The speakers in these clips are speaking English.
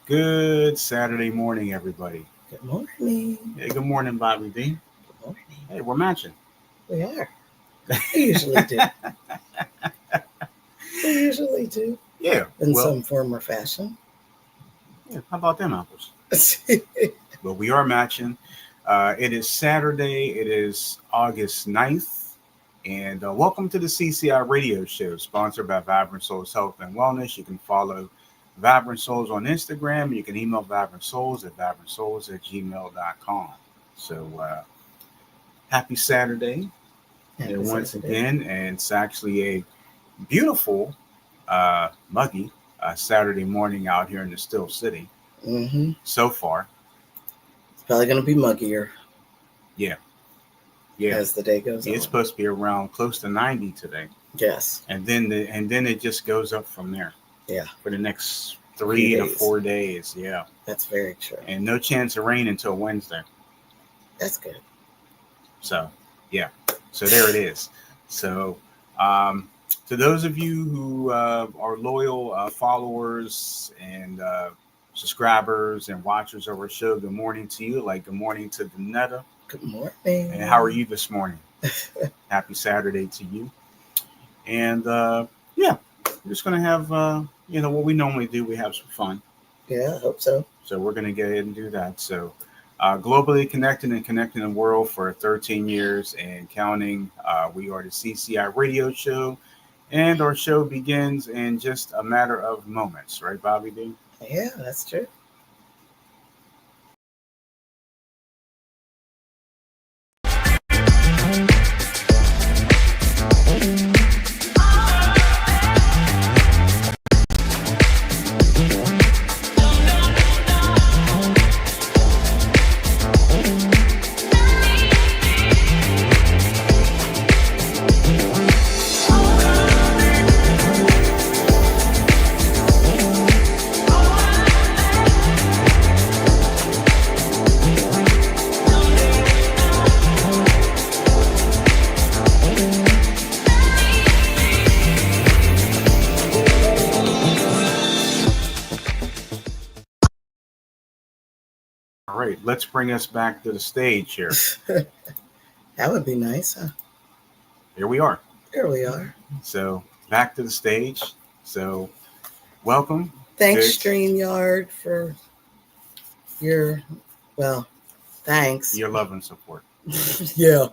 Good Saturday morning, everybody. Good morning. Hey, good morning, Bobby D. Good morning. Hey, we're matching. We are. We usually do. We usually do. Yeah. In some form or fashion. Yeah, how about them apples? Well, we are matching. It is Saturday. It is August 9th. And welcome to the CCI radio show, sponsored by Vibrant Souls Health and Wellness. You can follow Vibrant Souls on Instagram. You can email Vibrant Souls at vibrantsouls@gmail.com. So happy Saturday. And once again, and it's actually a beautiful, muggy Saturday morning out here in the Still City. So far. It's probably going to be muggier. Yeah. As the day goes on. It's supposed to be around close to 90 today. Yes. And then it just goes up from there. Yeah. For the next 3 to 4 days. Yeah. That's very true. And no chance of rain until Wednesday. That's good. So, yeah. So there it is. So, to those of you who are loyal followers and subscribers and watchers of our show, good morning to you. Like, good morning to Danetta. Good morning. And how are you this morning? Happy Saturday to you. And yeah, we're just going to have, what we normally do. We have some fun. Yeah, I hope so. So we're going to go ahead and do that. So globally connecting and connecting the world for 13 years and counting. We are the CCI radio show. And our show begins in just a matter of moments. Right, Bobby D? Yeah, that's true. All right, let's bring us back to the stage here. That would be nice, huh? Here we are. Here we are. So back to the stage. So welcome. Thanks, StreamYard, for thanks. Your love and support. Yeah,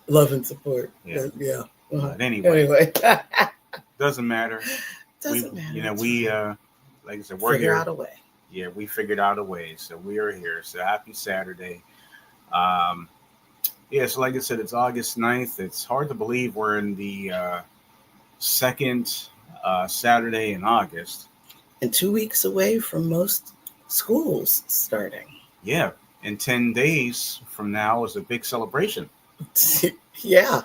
love and support. Yeah. Yeah. But anyway. Doesn't matter. Doesn't matter. Like I said, we're Figure here. out a way. Yeah, we figured out a way. So we are here. So happy Saturday. So like I said, it's August 9th. It's hard to believe we're in the second Saturday in August. And 2 weeks away from most schools starting. Yeah. And 10 days from now is a big celebration. Yeah.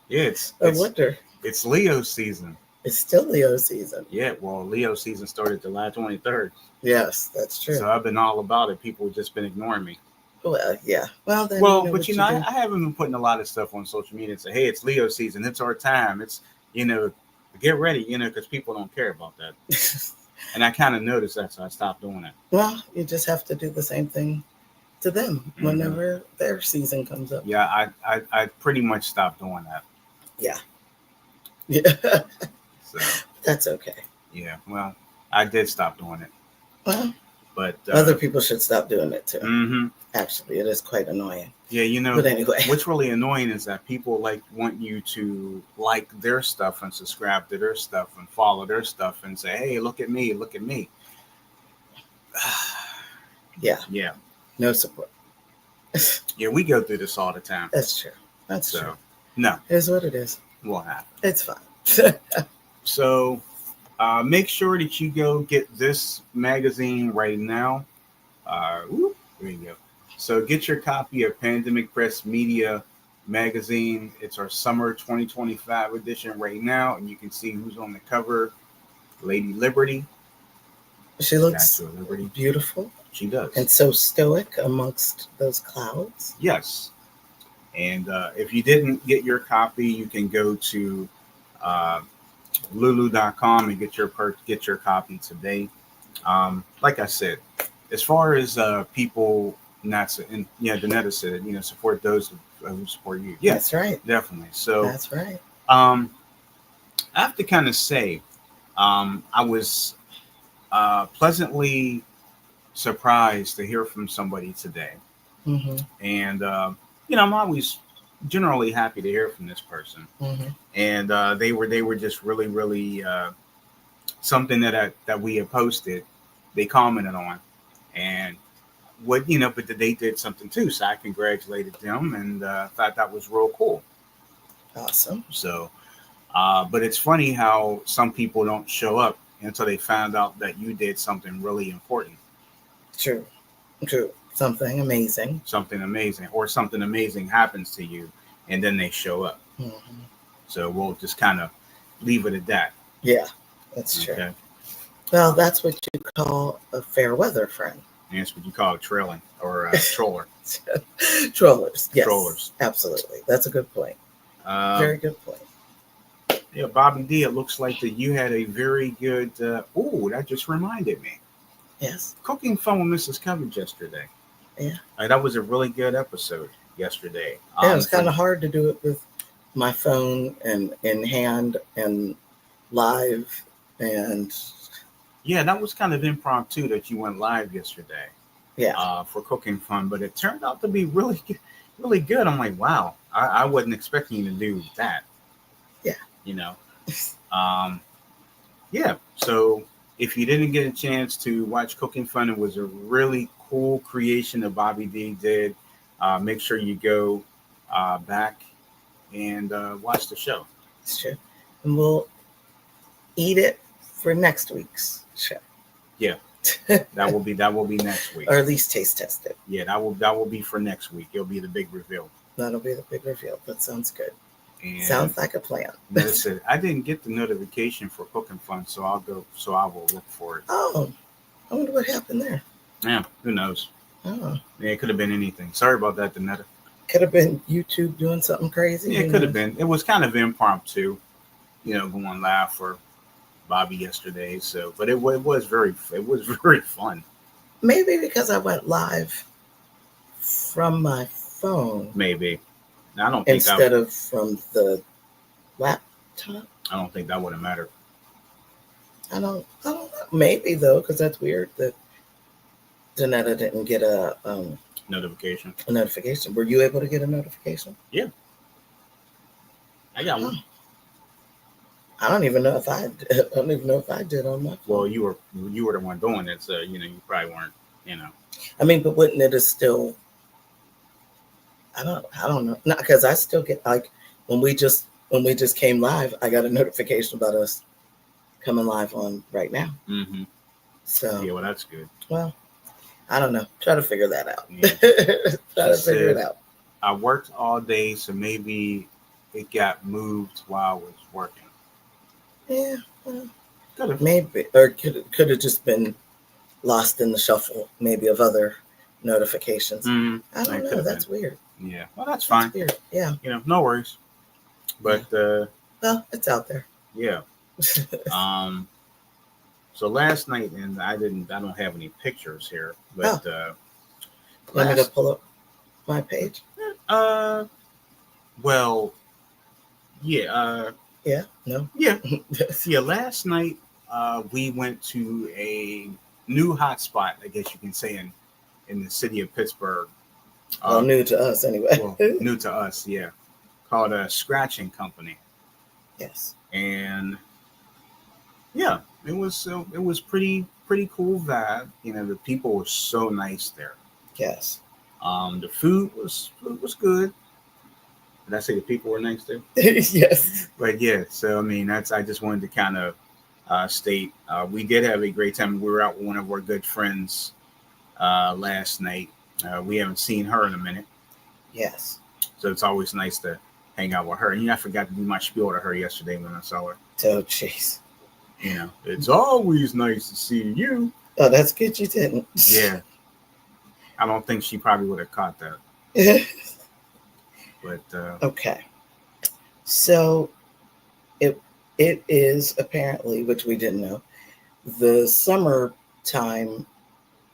Yeah, I wonder. It's Leo season. It's still Leo season. Yeah, well, Leo season started July 23rd. Yes, that's true. So I've been all about it. People have just been ignoring me. Well, yeah. Well, then. But I haven't been putting a lot of stuff on social media and say, hey, it's Leo season. It's our time. It's, get ready, because people don't care about that. And I kind of noticed that, so I stopped doing it. Well, you just have to do the same thing to them whenever their season comes up. Yeah, I pretty much stopped doing that. Yeah. Yeah. So that's okay. Yeah, well, I did stop doing it. Well, but other people should stop doing it too. Mm-hmm. Actually, it is quite annoying. Yeah, But anyway, what's really annoying is that people want you to like their stuff and subscribe to their stuff and follow their stuff and say, "Hey, look at me, look at me." Yeah. Yeah. No support. Yeah, we go through this all the time. That's true. That's true. No. It is what it is. Won't happen. It's fine. So make sure that you go get this magazine right now. There you go. So get your copy of Pandemic Press Media magazine. It's our summer 2025 edition right now. And you can see who's on the cover. Lady Liberty. She looks beautiful. She does. And so stoic amongst those clouds. Yes. And if you didn't get your copy, you can go to lulu.com and get your copy today. Like I said, as far as people not, and yeah, Danetta said, support those who support you. Yeah, That's right. definitely. So, That's right. um, I have to kind of say, I was pleasantly surprised to hear from somebody today, Mm-hmm. and I'm always generally happy to hear from this person. Mm-hmm. And they were just really really something that we had posted. They commented on, and but they did something too. So I congratulated them and thought that was real cool. Awesome. So, but it's funny how some people don't show up until they found out that you did something really important. True. True. Something amazing. Something amazing, or something amazing happens to you, and then they show up. Mm-hmm. So we'll just kind of leave it at that. Yeah, that's true. Well, that's what you call a fair weather friend. And that's what you call trailing or troller. Trollers. Yes. Trollers. Absolutely. That's a good point. Very good point. Yeah, Bobby D, it looks like that you had a very good. That just reminded me. Yes. Cooking Fun with Mrs. Coverage yesterday. Yeah. That was a really good episode yesterday. Yeah, it was kind of hard to do it with my phone and in hand and live and. Yeah, that was kind of impromptu that you went live yesterday. Yeah. For Cooking Fun, but it turned out to be really, really good. I'm like, wow, I wasn't expecting you to do that. Yeah. Yeah. So if you didn't get a chance to watch Cooking Fun, it was a really cool creation that Bobby D did. Make sure you go back and watch the show. That's true. And we'll eat it for next week's show. Yeah. that will be next week. Or at least taste test it. Yeah, that will be for next week. It'll be the big reveal. That'll be the big reveal. That sounds good. And sounds like a plan. Listen, I didn't get the notification for Cooking Fun, so I will look for it. Oh, I wonder what happened there. Yeah, who knows? Oh. Yeah, it could have been anything. Sorry about that, Danetta. Could have been YouTube doing something crazy. Yeah, it could have been. It was kind of impromptu, going live for Bobby yesterday. So, but it was very fun. Maybe because I went live from my phone. Maybe. Now, I don't think instead of from the laptop. I don't think that would have mattered. I don't know. Maybe though, because that's weird that Danetta didn't get a notification. A notification. Were you able to get a notification? Yeah. I got one. I don't even know if I did on my phone. Well, you were the one doing it, so you probably weren't. I mean, but wouldn't it have still? I don't know. Not because I still get like when we just came live, I got a notification about us coming live on right now. Mm-hmm. So yeah, well, that's good. Well, I don't know. Try to figure that out. Yeah. Try to figure it out. I worked all day, so maybe it got moved while I was working. Yeah, well, maybe, or could have just been lost in the shuffle, maybe of other notifications. Mm-hmm. I don't know. That's weird. Yeah, well, that's fine. That's weird. Yeah, no worries. But well, it's out there. Yeah. So last night, and I don't have any pictures here, but let me go pull up my page. Well, yeah. Yeah. No. Yeah. Yeah. Last night, we went to a new hotspot, I guess you can say, in the city of Pittsburgh. Well, new to us anyway. Well, new to us, yeah. Called a Scratching Company. Yes. And yeah, it was pretty cool vibe. The people were so nice there. Yes. The food was good. Did I say the people were nice there? Yes. But yeah, so I mean I just wanted to kind of state we did have a great time. We were out with one of our good friends last night. We haven't seen her in a minute. Yes. So it's always nice to hang out with her. And I forgot to do my spiel to her yesterday when I saw her. Oh, jeez. It's always nice to see you. Oh, that's good you didn't. Yeah. I don't think she probably would have caught that. But okay. So it is apparently, which we didn't know, the summer time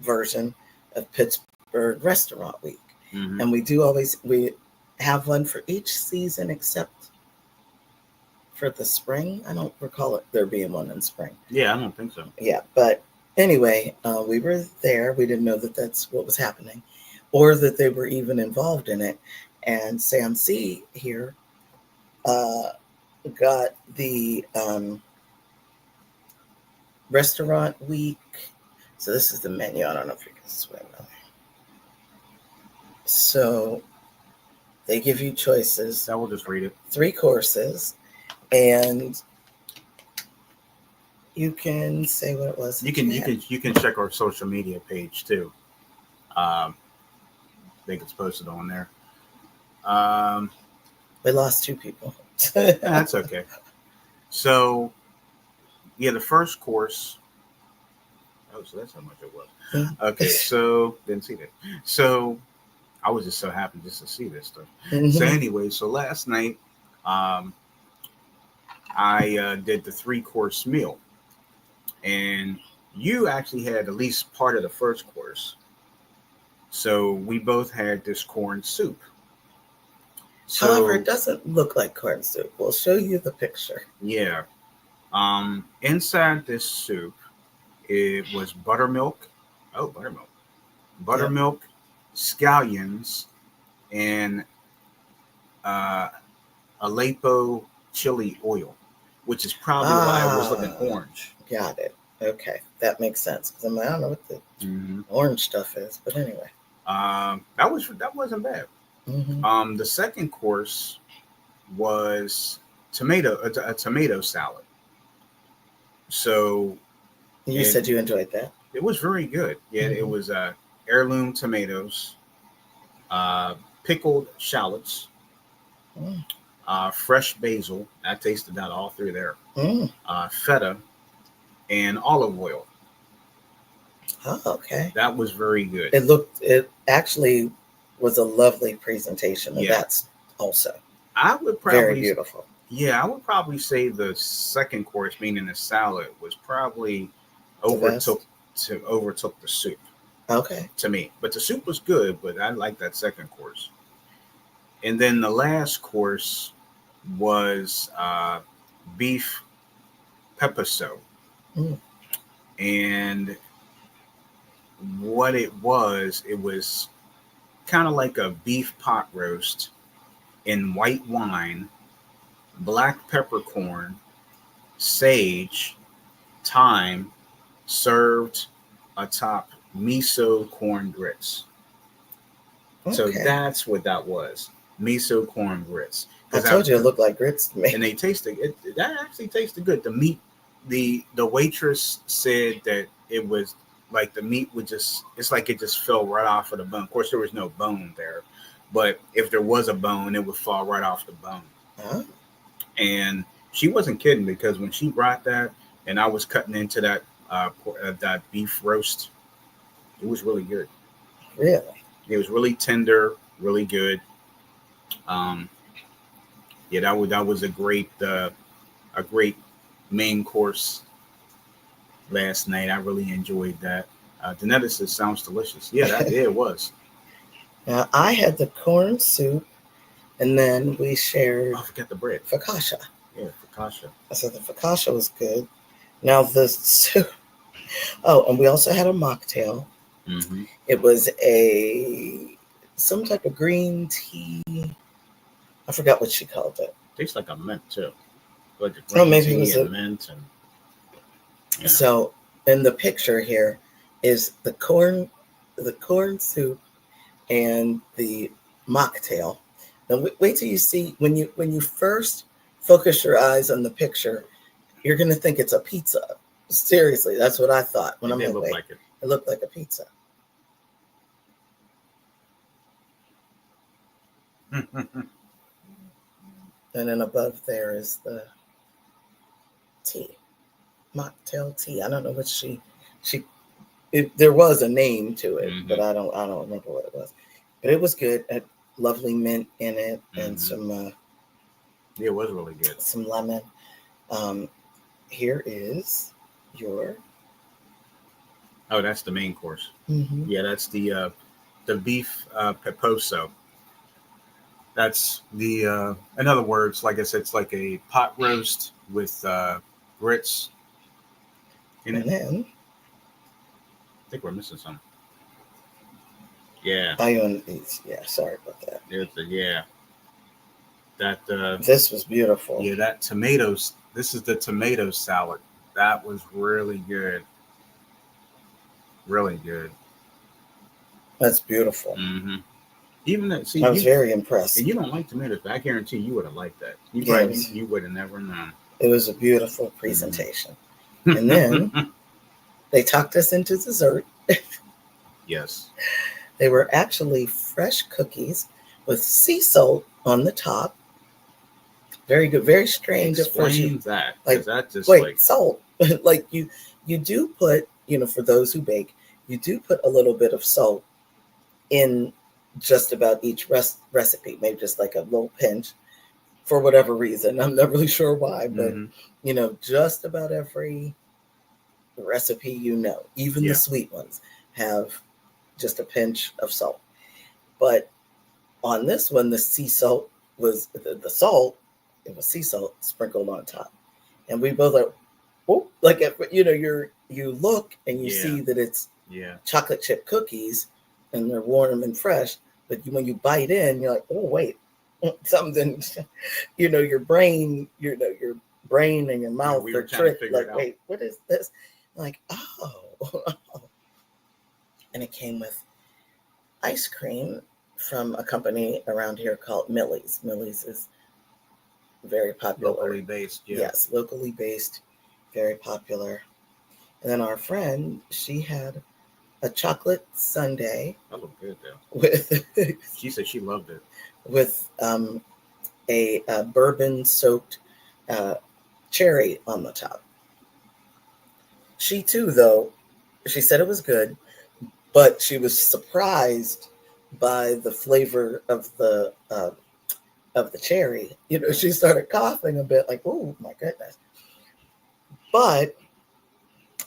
version of Pittsburgh Restaurant Week. Mm-hmm. And we have one for each season except for the spring. I don't recall there being one in spring. Yeah, I don't think so. Yeah, but anyway, we were there. We didn't know that that's what was happening or that they were even involved in it. And Sam C here got the Restaurant Week. So this is the menu. I don't know if you can swim. So they give you choices. I will just read it. 3 courses, and you can say what it was. You can check our social media page too. I think it's posted on there. We lost 2 people. That's okay. So, yeah, the first course. Oh, so that's how much it was. Okay, so didn't see that. So I was just so happy just to see this stuff. So anyway, so last night, I did the 3-course meal, and you actually had at least part of the first course. So we both had this corn soup. So, however, it doesn't look like corn soup. We'll show you the picture. Yeah. Inside this soup, it was buttermilk. Oh, buttermilk. Buttermilk, yep. Scallions, and Aleppo chili oil, which is probably why I was looking orange. Got it. Okay. That makes sense. Because I don't know what the orange stuff is. But anyway. That wasn't bad. Mm-hmm. The second course was a tomato salad. So you said you enjoyed that. It was very good. Yeah, it was heirloom tomatoes, pickled shallots, fresh basil. I tasted that all through there. Feta and olive oil. Oh, okay. That was very good. It actually was a lovely presentation, and that's also I would probably very beautiful. Yeah, I would probably say the second course, meaning the salad, was probably overtook the soup. Okay. To me, but the soup was good, but I like that second course. And then the last course was beef pepeso, and what it was kind of like a beef pot roast in white wine, black peppercorn, sage, thyme, served atop miso corn grits. Okay. So that's what that was. Miso corn grits. I told you it looked like grits to me. And they tasted it. That actually tasted good. The meat, the waitress said that it was like the meat would it's like it just fell right off of the bone. Of course, there was no bone there, but if there was a bone, it would fall right off the bone. Huh? And she wasn't kidding, because when she brought that and I was cutting into that beef roast, it was really good. Really? It was really tender, really good. Yeah, that was a great main course last night. I really enjoyed that. Danetta says sounds delicious. Yeah, it was. Now I had the corn soup, and then we shared. I forgot the bread. Focaccia. Yeah, focaccia. So the focaccia was good. Now the soup. Oh, and we also had a mocktail. Mm-hmm. It was some type of green tea. I forgot what she called it. Tastes like a mint too. Like a green maybe tea it was and mint. And, yeah. So in the picture here is the corn soup and the mocktail. Now wait till you see when you first focus your eyes on the picture, you're gonna think it's a pizza. Seriously, that's what I thought when I'm like, it looked like a pizza. And then above there is the tea, mocktail tea. I don't know what there was a name to it, but I don't remember what it was. But it was good. It had lovely mint in it and some. It was really good. Some lemon. Here is your Oh, that's the main course. Mm-hmm. Yeah, that's the beef peposo. That's the in other words, like I said, it's like a pot roast with grits in And it. then I think we're missing some. Yeah, yeah, sorry about that. yeah. That This was beautiful. yeah, that tomatoes. This is the tomato salad. That was really good. Really good. That's beautiful. Mm-hmm. Even that, see, I was very impressed. and you don't like tomatoes, but I guarantee you would have liked that. You Yeah, probably you would have never known. it was a beautiful presentation. And then they talked us into dessert. Yes. They were actually fresh cookies with sea salt on the top. Very good. Very strange at first. Explain that. Like, that just wait, like salt. Like you do put, for those who bake, you do put a little bit of salt in just about each recipe, maybe just like a little pinch for whatever reason. I'm not really sure why, but just about every recipe, even the sweet ones have just a pinch of salt. But on this one, the sea salt was the salt. It was sea salt sprinkled on top, and we both are, oh, like you look and you see that it's chocolate chip cookies, and they're warm and fresh. But when you bite in, you're like, oh wait, something. Your brain, your brain and your mouth are tricked. Like, wait, what is this? Like, oh, and it came with ice cream from a company around here called Millie's. Millie's is very popular. Locally based, yeah. Yes, locally based, very popular. And then our friend, she had a chocolate sundae. That looked good though. With she said she loved it. With a bourbon soaked cherry on the top. She too, though, she said it was good, but she was surprised by the flavor of the cherry. She started coughing a bit, like, oh my goodness. But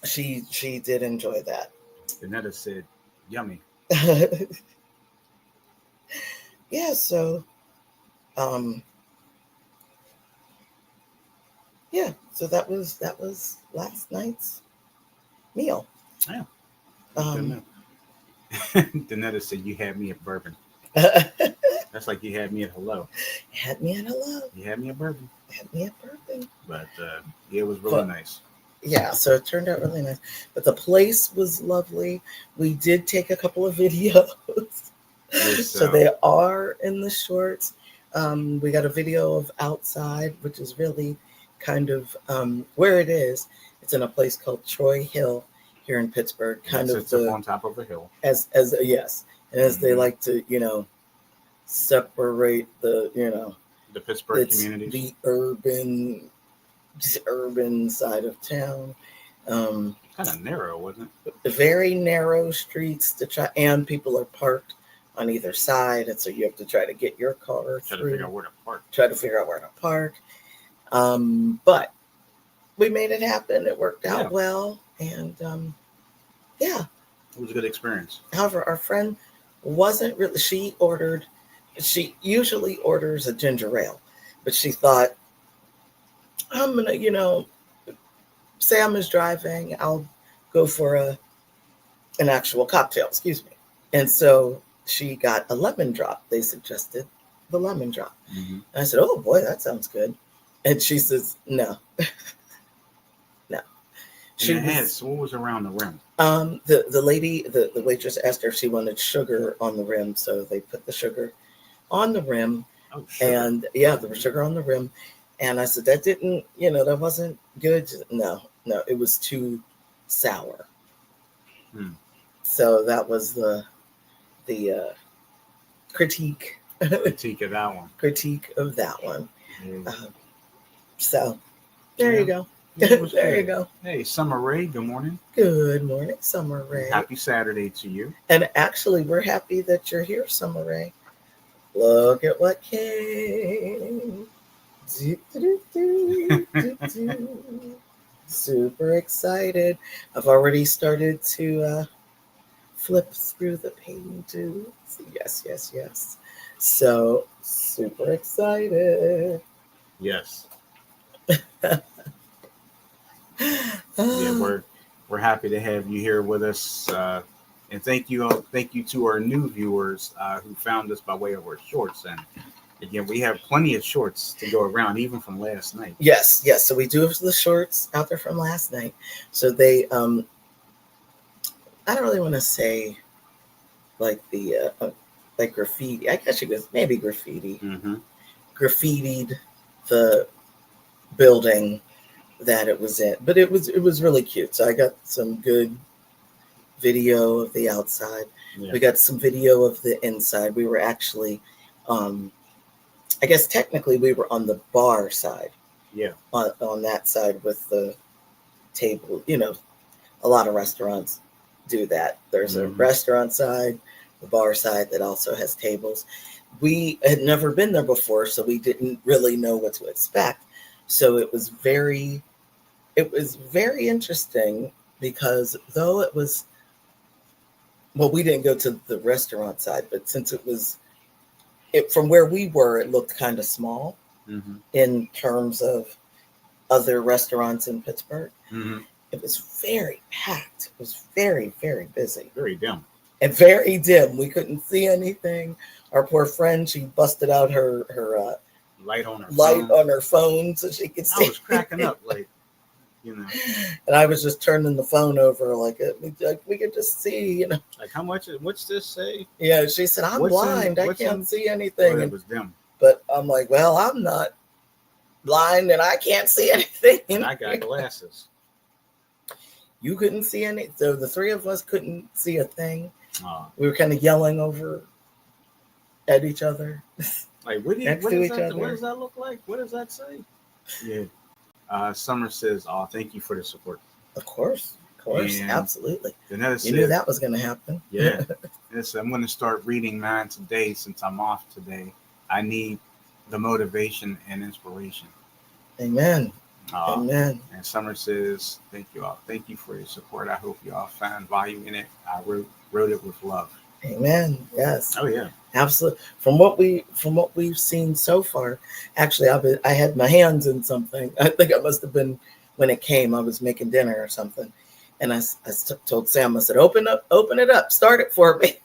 she did enjoy that. Danetta said, "Yummy." Yeah. So, yeah. So that was last night's meal. Yeah. Danetta said, "You had me at bourbon." That's like you had me at hello. You had me at hello. You had me at bourbon. You had me at bourbon. But it was really nice. Yeah, so it turned out really nice. But the place was lovely. We did take a couple of videos. So they are in the shorts. We got a video of outside, which is really kind of where it is. It's in a place called Troy Hill here in Pittsburgh. Kind of up on top of a hill. As yes. And as they like to, separate the Pittsburgh communities. The urban side of town. Kind of narrow, wasn't it? Very narrow streets to try, and people are parked on either side, and so you have to try to get your car through. Try to figure out where to park. But we made it happen. It worked out well, and it was a good experience. However, our friend wasn't really. She usually orders a ginger ale, but she thought, I'm gonna, Sam is driving, I'll go for an actual cocktail, excuse me. And so she got a lemon drop. They suggested the lemon drop. Mm-hmm. And I said, oh boy, that sounds good. And she says, no. No. What was around the rim? The lady, the waitress asked her if she wanted sugar on the rim. So they put the sugar on the rim. Oh, sugar. And there was sugar on the rim. And I said, that didn't, that wasn't good. No, it was too sour. So that was the critique. Critique of that one. Critique of that one. So there you go. There you go. Hey, Summer Ray, good morning. Good morning, Summer Ray. Happy Saturday to you. And actually, we're happy that you're here, Summer Ray. Look at what came. Super excited. I've already started to flip through the pages. Yes, yes, yes. So super excited. Yes. Yeah, we're happy to have you here with us, and thank you to our new viewers who found us by way of our shorts. And again, we have plenty of shorts to go around, even from last night. Yes, yes. So we do have the shorts out there from last night. So they, I don't really want to say like the like graffiti. I guess you could maybe graffiti. Mm-hmm. Graffitied the building that it was in, but it was really cute. So I got some good video of the outside. Yeah. We got some video of the inside. We were actually, I guess technically we were on the bar side. Yeah. On that side with the table. You know, a lot of restaurants do that. There's a restaurant side, the bar side that also has tables. We had never been there before, so we didn't really know what to expect. So it was very interesting because though it was, well, we didn't go to the restaurant side, but since it from where we were, it looked kind of small in terms of other restaurants in Pittsburgh. It was very packed. It was very, very busy. Very dim. And very dim. We couldn't see anything. Our poor friend, she busted out her light on her phone so she could see. I was cracking up, like, you know. And I was just turning the phone over like we could just see, you know. Like, how much? What's this say? Yeah, she said, I'm blind. I can't see anything. Well, it was dim. But I'm like, well, I'm not blind and I can't see anything. And I got glasses. You couldn't see any. So the three of us couldn't see a thing. We were kind of yelling over at each other. Like, what does that look like? What does that say? Yeah. Summer says, "Oh, thank you for the support." Of course, and absolutely. You knew that was going to happen. Yeah. I'm going to start reading mine today since I'm off today. I need the motivation and inspiration. Amen. Amen. And Summer says, "Thank you all. Thank you for your support. I hope you all find value in it. I wrote it with love." Amen. Yes. Oh yeah. Absolutely. From what we've seen so far, actually, I had my hands in something. I think I must have been when it came. I was making dinner or something, and I told Sam, I said, "Open it up, start it for me."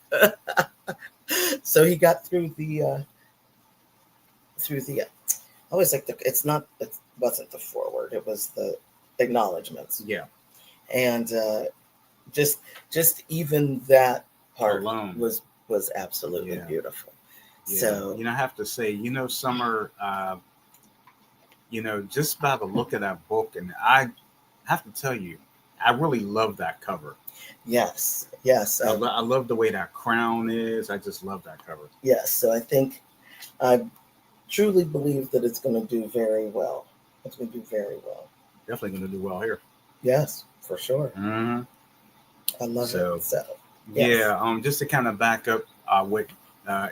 So he got through the. I always like it wasn't the foreword. It was the acknowledgments. Yeah. And just even that part alone was absolutely beautiful. Yeah. So I have to say, Summer, just by the look of that book, and I have to tell you, I really love that cover. Yes. I love the way that crown is. I just love that cover. Yes. So I truly believe that it's going to do very well. It's going to do very well. Definitely going to do well here. Yes, for sure. Mm-hmm. I love it. So, yes. Yeah. Just to kind of back up what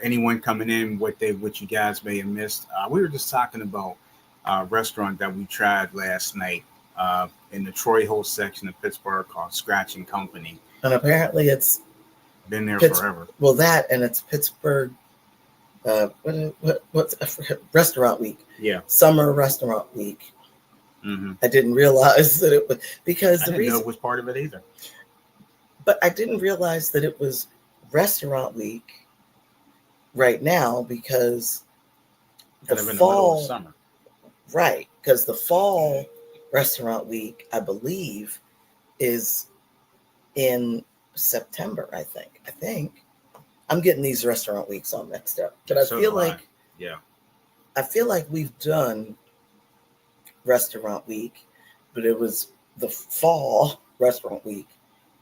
anyone coming in, what you guys may have missed. We were just talking about a restaurant that we tried last night in the Troy Hill section of Pittsburgh called Scratch and Company. And apparently it's been there forever. Well, that and it's Pittsburgh. What's Restaurant Week? Yeah, Summer Restaurant Week. Mm-hmm. I didn't realize that it was because I didn't know it was part of it either. But I didn't realize that it was Restaurant Week right now because the fall, of summer. Right, because the fall Restaurant Week, I believe, is in September. I think. I'm getting these restaurant weeks all mixed up, but I feel like we've done Restaurant Week, but it was the fall Restaurant Week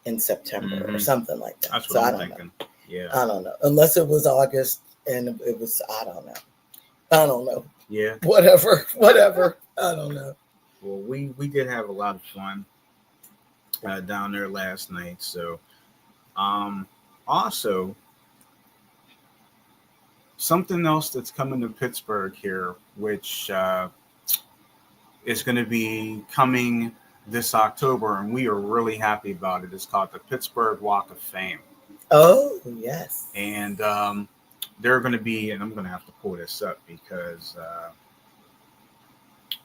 in September or something like that. That's what I'm thinking. Know. Yeah, I don't know, unless it was August and it was. I don't know. Yeah, whatever. I don't know. Well, we did have a lot of fun down there last night. So, also. Something else that's coming to Pittsburgh here, which is going to be coming this October, and we are really happy about it. It's called the Pittsburgh Walk of Fame. Oh, yes. And they're going to be, and I'm going to have to pull this up because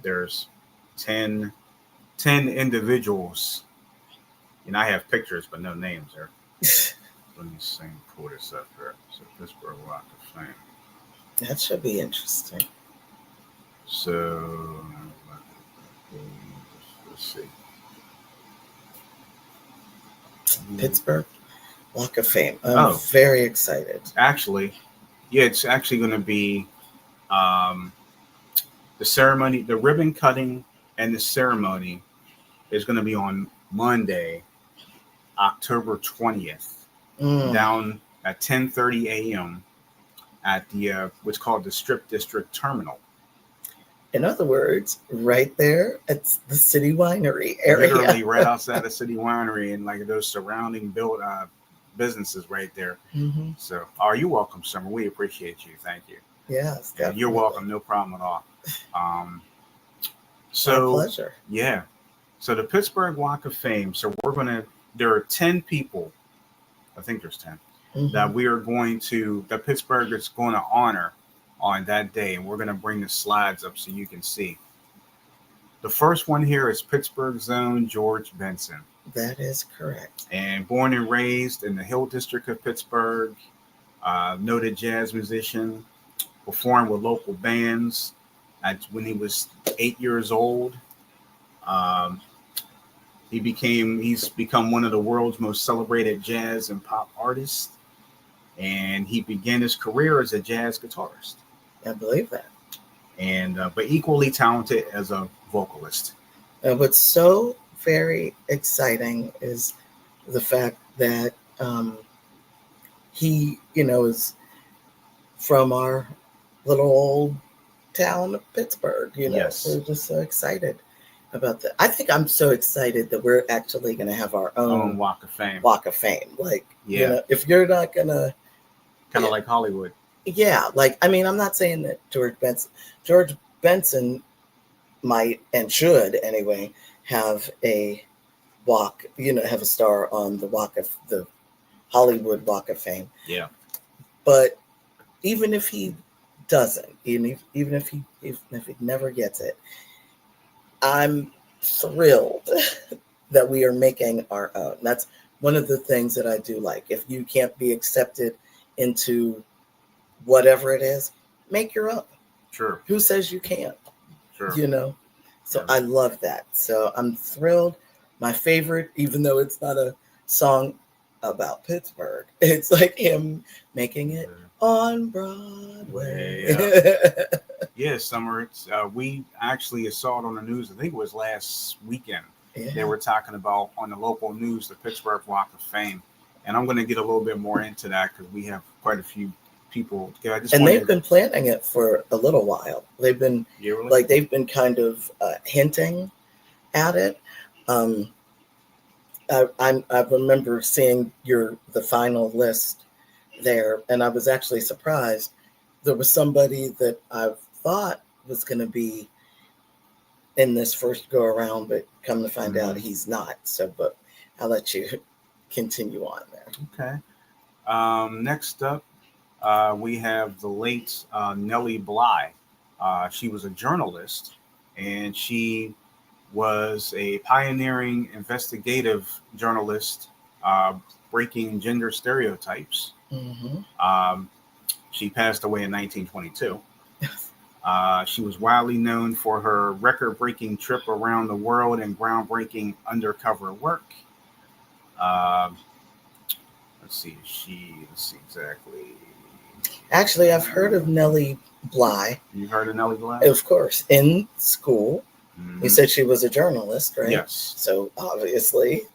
there's 10 individuals, and I have pictures but no names there. Let me pull this up here. So Pittsburgh Walk of Fame. That should be interesting. So let's see. Pittsburgh Walk of Fame. I'm very excited. Actually, yeah, it's actually going to be the ceremony, the ribbon cutting, and the ceremony is going to be on Monday, October 20th, down at 10:30 a.m. at the what's called the Strip District Terminal. In other words, right there, it's the City Winery area. Literally right outside the City Winery and like those surrounding businesses right there. Mm-hmm. So, are you welcome, Summer? We appreciate you. Thank you. Yes, definitely. You're welcome. No problem at all. My pleasure. Yeah. So the Pittsburgh Walk of Fame. So there are 10 people. I think there's 10 that we are going to, that Pittsburgh is going to honor on that day. And we're going to bring the slides up so you can see. The first one here is Pittsburgh's own George Benson. That is correct. And born and raised in the Hill District of Pittsburgh, noted jazz musician, performed with local bands when he was 8 years old. He's become one of the world's most celebrated jazz and pop artists. And he began his career as a jazz guitarist. I believe that. And but equally talented as a vocalist. And what's so very exciting is the fact that he, is from our little old town of Pittsburgh. Yes. We're just so excited about that. I think I'm so excited that we're actually going to have our own Walk of Fame. Walk of Fame. Like, if you're not going to... Kind of like Hollywood. Yeah. Like, I mean, I'm not saying that George Benson might and should anyway have a walk, have a star on the Hollywood Walk of Fame. Yeah. But even if he doesn't, even if he never gets it, I'm thrilled that we are making our own. That's one of the things that I do like. If you can't be accepted into whatever it is, make your own. Sure. Who says you can't? Sure. So I love that. So I'm thrilled. My favorite, even though it's not a song about Pittsburgh, it's like him making it on Broadway. Yeah, Summer. It's we actually saw it on the news. I think it was last weekend. Yeah. They were talking about on the local news the Pittsburgh Walk of Fame, and I'm going to get a little bit more into that because we have quite a few people. They've been planning it for a little while. They've been they've been kind of hinting at it. I remember seeing the final list there, and I was actually surprised. There was somebody that I thought was going to be in this first go around, but come to find out he's not. So, but I'll let you continue on there. Okay. Next up, we have the late Nellie Bly. She was a journalist, and she was a pioneering investigative journalist, breaking gender stereotypes. She passed away in 1922. She was widely known for her record-breaking trip around the world and groundbreaking undercover work. Let's see exactly. Actually, I've heard of Nellie Bly. You heard of Nellie Bly? Of course, in school. You said she was a journalist, right? Yes. So obviously,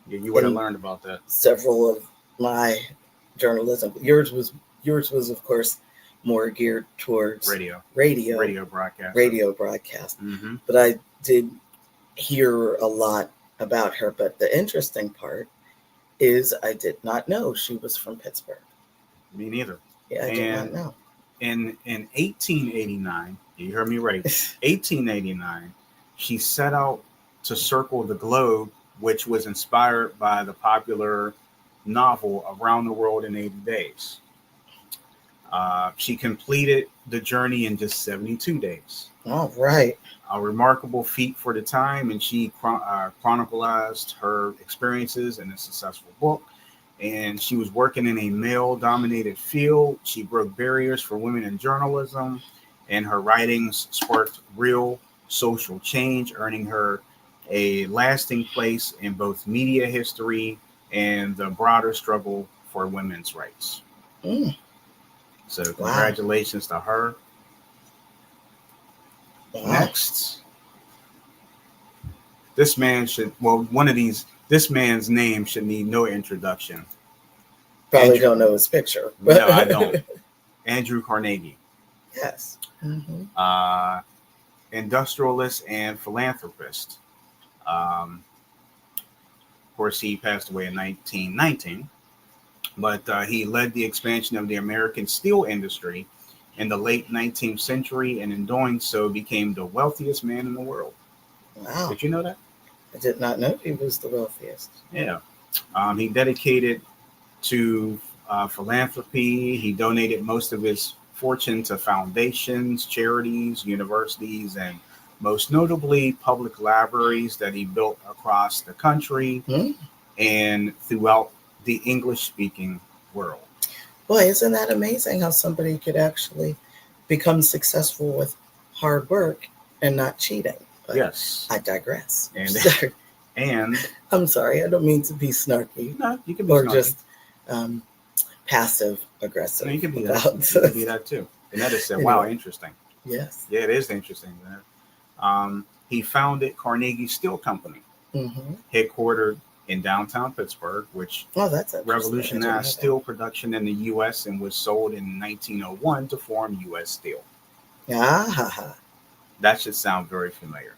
you would have learned about that. Several of my journalism. Yours was of course more geared towards radio broadcast. But I did hear a lot about her. But the interesting part is I did not know she was from Pittsburgh. Me neither. Yeah, I did not know. In 1889, you heard me right, 1889, she set out to circle the globe, which was inspired by the popular novel Around the World in 80 Days. She completed the journey in just 72 days. All right. A remarkable feat for the time, and she chronicled her experiences in a successful book. And she was working in a male-dominated field. She broke barriers for women in journalism, and her writings sparked real social change, earning her a lasting place in both media history and the broader struggle for women's rights. So congratulations to her. Wow. Next, this man's name should need no introduction. Probably don't know his picture. No, I don't. Andrew Carnegie. Yes. Industrialist and philanthropist. Of course, he passed away in 1919, but he led the expansion of the American steel industry in the late 19th century, and in doing so became the wealthiest man in the world. Wow. Did you know that? I did not know he was the wealthiest. Yeah. He dedicated to philanthropy. He donated most of his fortune to foundations, charities, universities, and most notably public libraries that he built across the country and throughout the English-speaking world. Boy, isn't that amazing how somebody could actually become successful with hard work and not cheating? But yes. I digress. And I'm sorry, I don't mean to be snarky. No, you can be or snarky. Just passive aggressive. No, you can be that. You can be that too. And that is wow, interesting. Yes. Yeah, it is interesting. He founded Carnegie Steel Company, headquartered in downtown Pittsburgh, which revolutionized steel production in the U.S. and was sold in 1901 to form U.S. Steel. That should sound very familiar.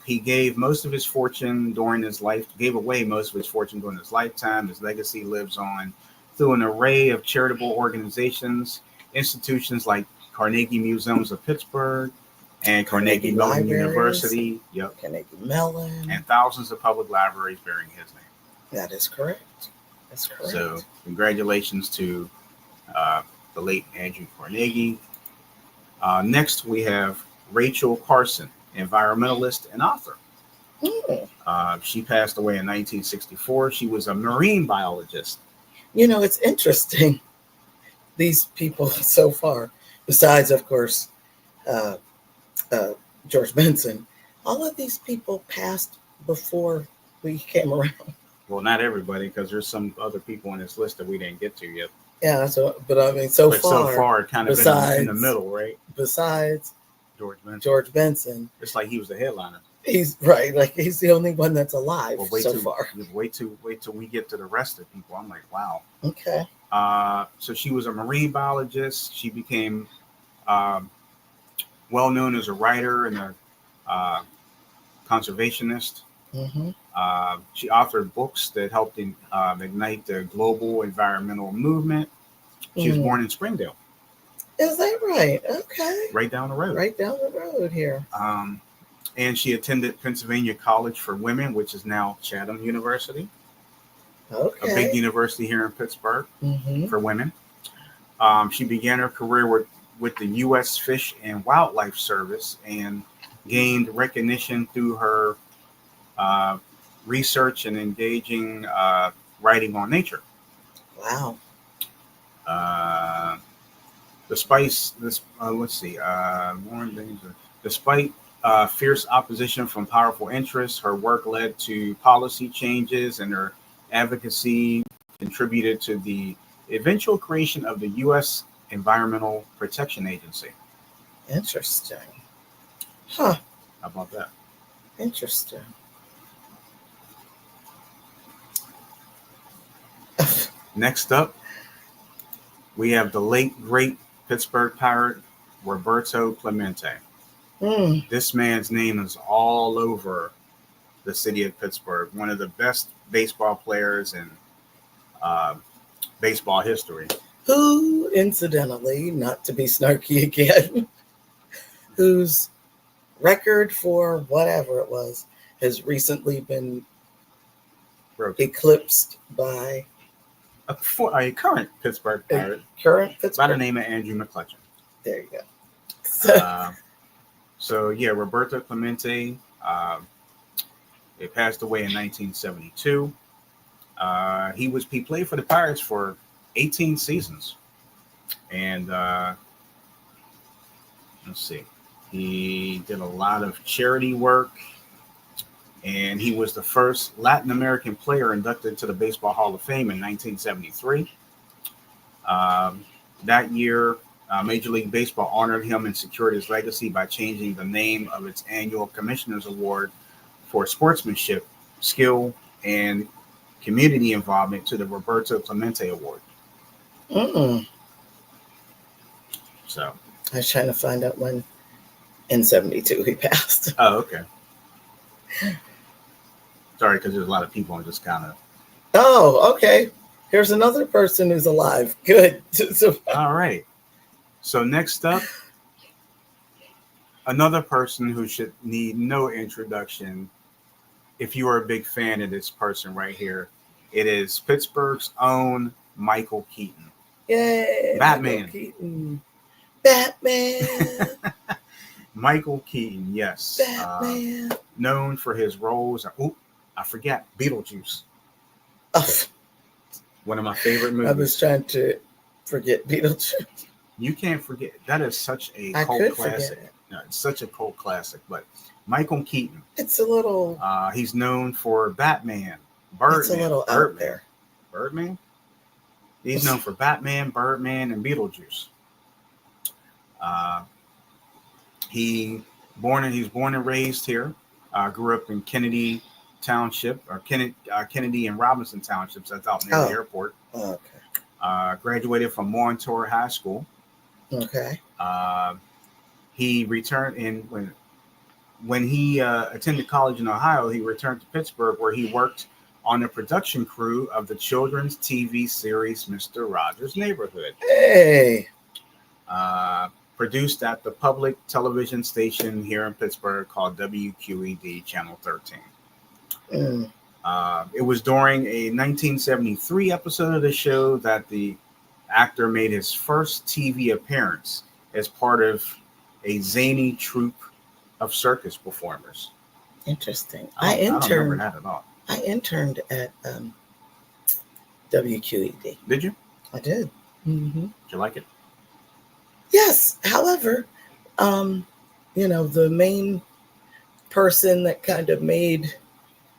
He gave most of his fortune during his life, gave away most of his fortune during his lifetime. His legacy lives on through an array of charitable organizations, institutions like Carnegie Museums of Pittsburgh and Carnegie Mellon University. Yep. Carnegie Mellon. And thousands of public libraries bearing his name. That is correct. That's correct. So congratulations to the late Andrew Carnegie. Next, we have Rachel Carson, environmentalist and author. She passed away in 1964. She was a marine biologist. You know, it's interesting. These people so far, besides, of course, George Benson, all of these people passed before we came around. Well, not everybody, because there's some other people on this list that we didn't get to yet. Yeah, but I mean, so far, kind of in the middle, right? Besides George Benson, it's like he was the headliner. He's right, like he's the only one that's alive far. Wait till we get to the rest of the people. I'm like, wow. Okay. So she was a marine biologist. She became well known as a writer and a conservationist. She authored books that helped ignite the global environmental movement. She was born in Springdale. Is that right? Okay. Right down the road. Right down the road here. And she attended Pennsylvania College for Women, which is now Chatham University. Okay. A big university here in Pittsburgh for women. She began her career with the U.S. Fish and Wildlife Service and gained recognition through her research and engaging writing on nature. Wow. Despite fierce opposition from powerful interests, her work led to policy changes, and her advocacy contributed to the eventual creation of the U.S. Environmental Protection Agency. Interesting. Huh. How about that? Interesting. Next up, we have the late, great Pittsburgh Pirate, Roberto Clemente. This man's name is all over the city of Pittsburgh. One of the best baseball players in baseball history. Who, incidentally, not to be snarky again, whose record for whatever it was has recently been eclipsed by a current Pittsburgh Pirate by the name of Andrew McCutcheon. There you go. So yeah, Roberto Clemente. They passed away in 1972. He played for the Pirates for 18 seasons, and let's see, he did a lot of charity work, and he was the first Latin American player inducted to the Baseball Hall of Fame in 1973. That year, Major League Baseball honored him and secured his legacy by changing the name of its annual Commissioner's Award for sportsmanship, skill, and community involvement to the Roberto Clemente Award. So I was trying to find out when in 72 he passed. Oh, okay. Sorry, because there's a lot of people and just kind of. Oh, okay. Here's another person who's alive. Good. All right. So next up, another person who should need no introduction. If you are a big fan of this person right here, it is Pittsburgh's own Michael Keaton. Yay! Batman. Michael Keaton. Batman. Michael Keaton, yes. Batman. Known for his roles. I forget. Beetlejuice. Oh. One of my favorite movies. I was trying to forget Beetlejuice. You can't forget. That is such a cult classic. No, it's such a cult classic. But Michael Keaton. It's a little. He's known for Batman, Birdman. It's a little out there. Birdman. He's known for Batman, Birdman, and Beetlejuice. He's born and raised here. Grew up in Kennedy Township, or Kennedy and Robinson Townships. That's out near the airport. Okay. Graduated from Montour High School. Okay. He returned when he attended college in Ohio. He returned to Pittsburgh, where he worked on the production crew of the children's TV series Mr. Rogers' Neighborhood. Hey. Produced at the public television station here in Pittsburgh called WQED Channel 13. It was during a 1973 episode of the show that the actor made his first TV appearance as part of a zany troupe of circus performers. Interesting. I don't remember that at all. I interned at WQED. Did you? I did. Mm-hmm. Did you like it? Yes. However, the main person that kind of made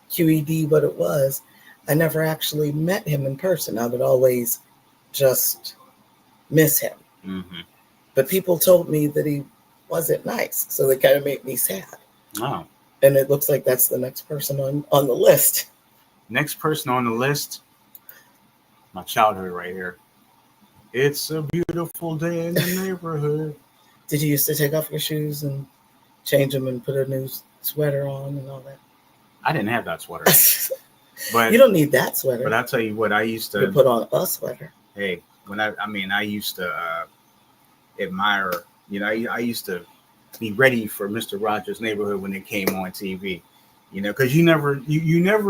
QED what it was, I never actually met him in person. I would always just miss him. Mm-hmm. But people told me that he wasn't nice, so they kind of made me sad. Oh. And it looks like that's the next person on the list. Next person on the list, my childhood right here. It's a beautiful day in the neighborhood. Did you used to take off your shoes and change them and put a new sweater on and all that? I didn't have that sweater. But you don't need that sweater. But I'll tell you what, I used to put on a sweater. Hey, I used to admire, I used to be ready for Mr. Rogers' Neighborhood when it came on TV, because you never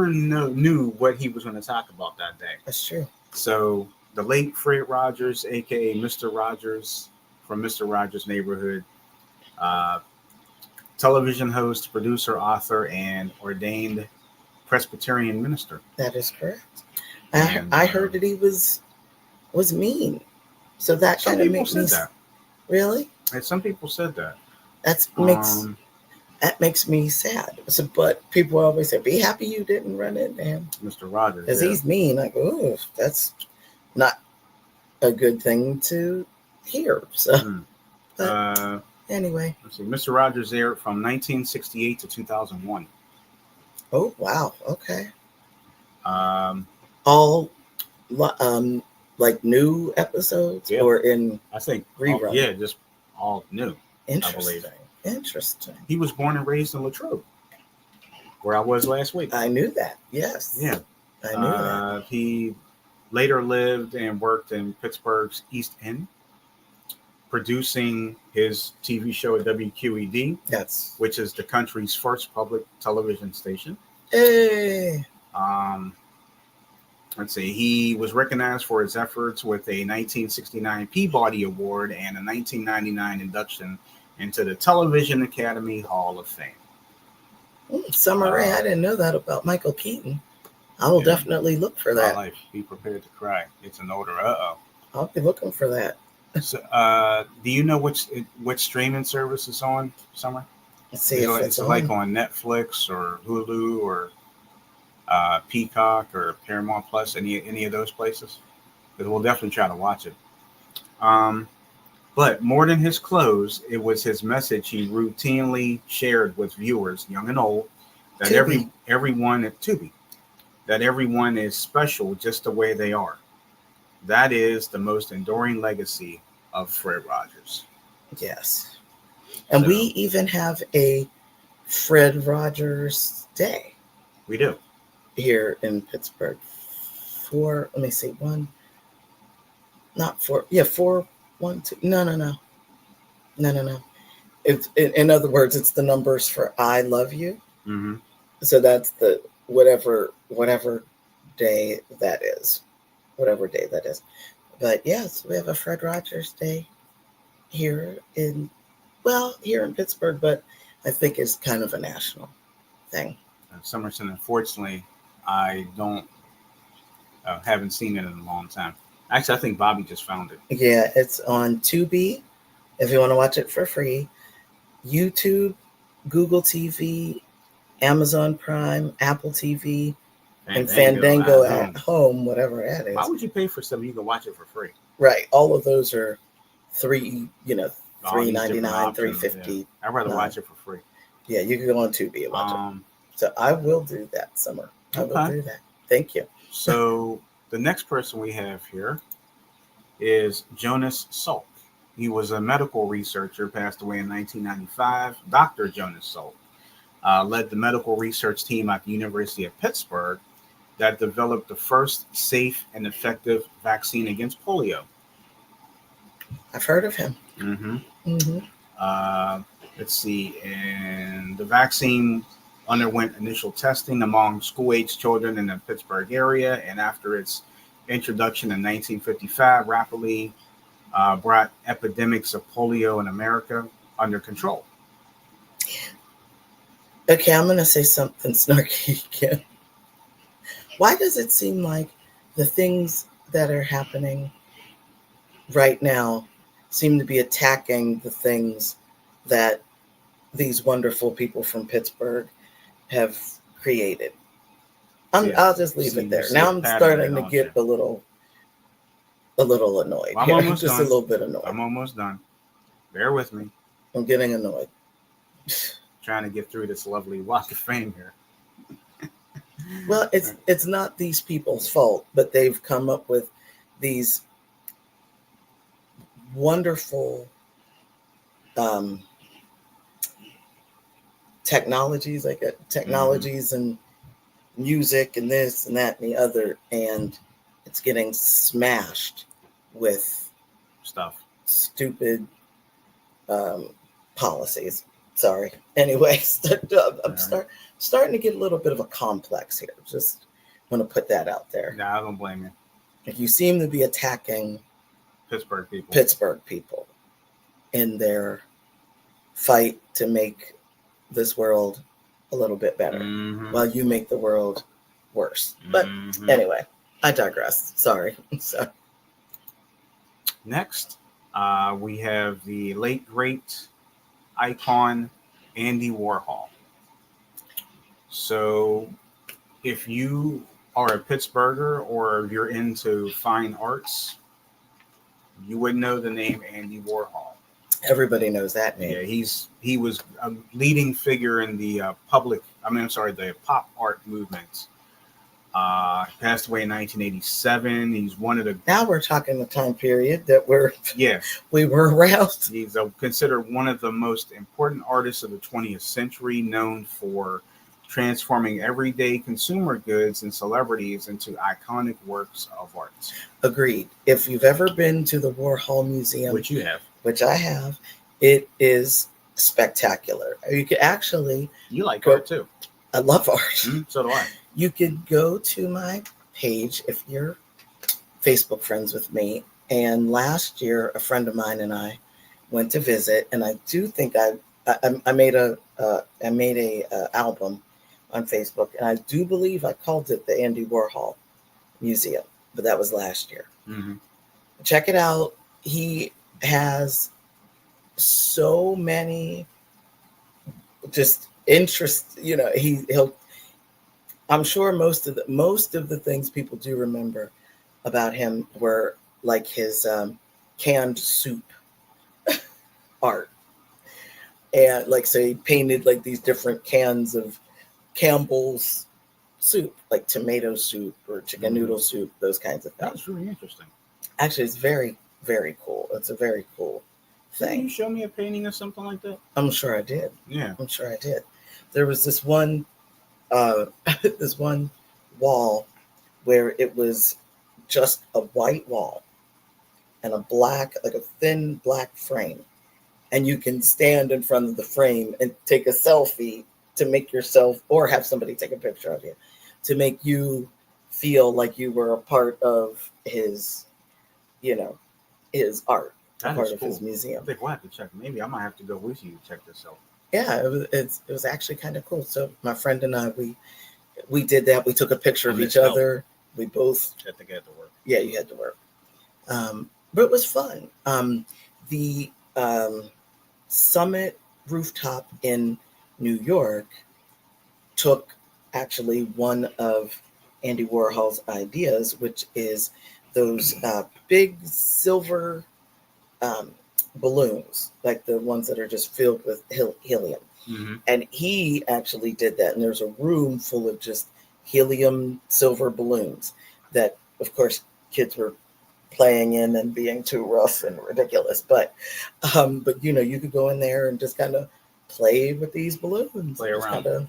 knew what he was going to talk about that day. That's true. So the late Fred Rogers, aka Mr. Rogers from Mr. Rogers' Neighborhood, television host, producer, author, and ordained Presbyterian minister. That is correct. I heard that he was mean, so that kind of makes me. That. Really? And some people said that. That makes me sad. So, but people always say, "Be happy you didn't run into him, Mr. Rogers," because he's mean. Like, oh, that's not a good thing to hear. So, but anyway, let's see. Mr. Rogers aired from 1968 to 2001. Oh wow! Okay. All like new episodes, or in I think rerun. Just all new. Interesting. Interesting. He was born and raised in Latrobe, where I was last week. I knew that. Yes. Yeah. I knew that. He later lived and worked in Pittsburgh's East End. producing his TV show at WQED, Yes. which is the country's first public television station. Hey. Let's see. He was recognized for his efforts with a 1969 Peabody Award and a 1999 induction into the Television Academy Hall of Fame. Summer Rae, I didn't know that about Michael Keaton. I will definitely look for that. My life, be prepared to cry. It's an order. I'll be looking for that. So, do you know which streaming service it's on, Summer? Let's see if it's like on Netflix or Hulu or Peacock or Paramount Plus, any of those places? Because we'll definitely try to watch it. But more than his clothes, it was his message he routinely shared with viewers, young and old, that everyone at Tubi, that everyone is special just the way they are. That is the most enduring legacy of Fred Rogers. Yes. And we even have a Fred Rogers Day. We do. Here in Pittsburgh. 4, let me see, 1, not 4, 4, 1, 2, no. It's, in other words, it's the numbers for I love you. Mm-hmm. So that's the whatever day that is. Whatever day that is. But yes, we have a Fred Rogers Day here in Pittsburgh, but I think it's kind of a national thing. Somerson, unfortunately, I haven't seen it in a long time. Actually, I think Bobby just found it. Yeah, it's on Tubi if you want to watch it for free. YouTube, Google TV, Amazon Prime, Apple TV, and Fandango at home, whatever that is. Why would you pay for something you can watch it for free? Right. All of those are $3.99, $3.50. Yeah. I'd rather watch it for free. Yeah, you can go on Tubi and watch it. So I will do that, Summer. I will do that. Thank you. So the next person we have here is Jonas Salk. He was a medical researcher, passed away in 1995. Dr. Jonas Salk led the medical research team at the University of Pittsburgh that developed the first safe and effective vaccine against polio. I've heard of him. Mm-hmm. Mm-hmm. Let's see. And the vaccine underwent initial testing among school-age children in the Pittsburgh area, and after its introduction in 1955, rapidly brought epidemics of polio in America under control. Okay, I'm going to say something snarky again. Why does it seem like the things that are happening right now seem to be attacking the things that these wonderful people from Pittsburgh have created? I'll just leave it there. Now I'm starting to get a little annoyed. I'm almost just done. A little bit annoyed. I'm almost done. Bear with me. I'm getting annoyed. Trying to get through this lovely walk of fame here. Well, it's not these people's fault, but they've come up with these wonderful technologies, and music and this and that and the other, and it's getting smashed with stupid policies. Sorry. Anyway, I'm starting to get a little bit of a complex here. Just want to put that out there. Nah, I don't blame you. You seem to be attacking Pittsburgh people in their fight to make this world a little bit better, while you make the world worse. But anyway, I digress. Sorry. Next, we have the late great icon Andy Warhol. So if you are a Pittsburgher or you're into fine arts, you would know the name Andy Warhol. Everybody knows that name. Yeah, he was a leading figure in the the pop art movement. Passed away in 1987. He's one of the. Now we're talking the time period that we were around. He's considered one of the most important artists of the 20th century, known for transforming everyday consumer goods and celebrities into iconic works of art. Agreed. If you've ever been to the Warhol Museum, Which you have. which I have, it is spectacular. You could actually... You like art too. I love art. So do I. You could go to my page if you're Facebook friends with me. And last year, a friend of mine and I went to visit, and I do think I made a album on Facebook, and I do believe I called it the Andy Warhol Museum, but that was last year. Mm-hmm. Check it out. He has so many just interests. You know, he'll. I'm sure most of the things people do remember about him were like his canned soup art. And like, so he painted like these different cans of Campbell's soup, like tomato soup or chicken noodle soup, those kinds of things. That's really interesting. Actually, it's very, very cool. It's a very cool thing. Can you show me a painting or something like that? I'm sure I did. Yeah. I'm sure I did. There was this one this one wall where it was just a white wall and a black, like a thin black frame. And you can stand in front of the frame and take a selfie to make yourself, or have somebody take a picture of you, to make you feel like you were a part of his, you know, his art, a part of his museum. I think we'll have to check. Maybe I might have to go with you to check this out. Yeah, it was actually kind of cool. So my friend and I, we did that. We took a picture of each other. We both had to get to work. Yeah, you had to work. But it was fun. The Summit rooftop in New York took actually one of Andy Warhol's ideas, which is those big silver balloons, like the ones that are just filled with helium. Mm-hmm. And he actually did that. And there's a room full of just helium silver balloons that, of course, kids were playing in and being too rough and ridiculous. But you know, you could go in there and just kind of play with these balloons. Play around. Kind of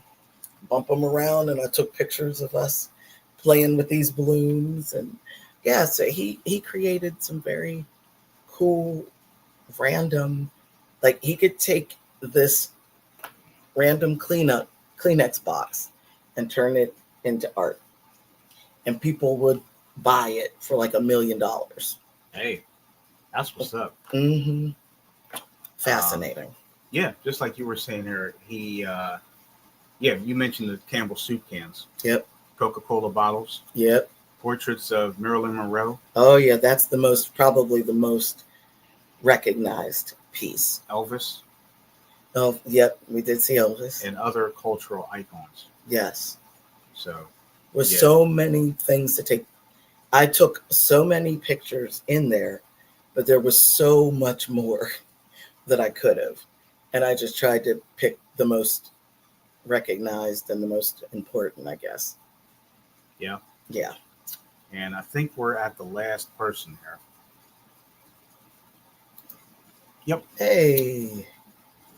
bump them around. And I took pictures of us playing with these balloons. And yeah, so he created some very cool, random, like he could take this random Kleenex box and turn it into art. And people would buy it for like $1 million. Hey, that's what's up. Mm-hmm. Fascinating. Yeah, just like you were saying there, you mentioned the Campbell soup cans. Yep. Coca-Cola bottles. Yep. Portraits of Marilyn Monroe. Oh yeah, that's probably the most recognized piece. Elvis. Oh, yep, we did see Elvis. And other cultural icons. Yes. So. With so many things to take. I took so many pictures in there, but there was so much more that I could have. And I just tried to pick the most recognized and the most important, I guess. Yeah. Yeah. And I think we're at the last person here. Yep. Hey.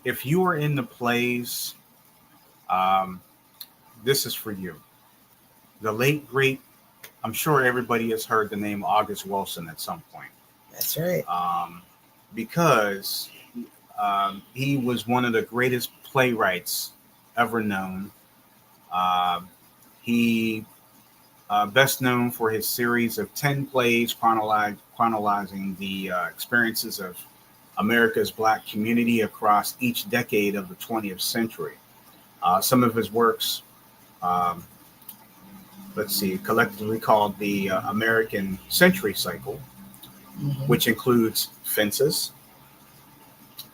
If you were in the plays, this is for you. The late, great, I'm sure everybody has heard the name August Wilson at some point. That's right. Because he was one of the greatest playwrights ever known. He best known for his series of 10 plays chronicling the experiences of America's Black community across each decade of the 20th century. Some of his works, collectively called the American Century Cycle, mm-hmm. which includes Fences,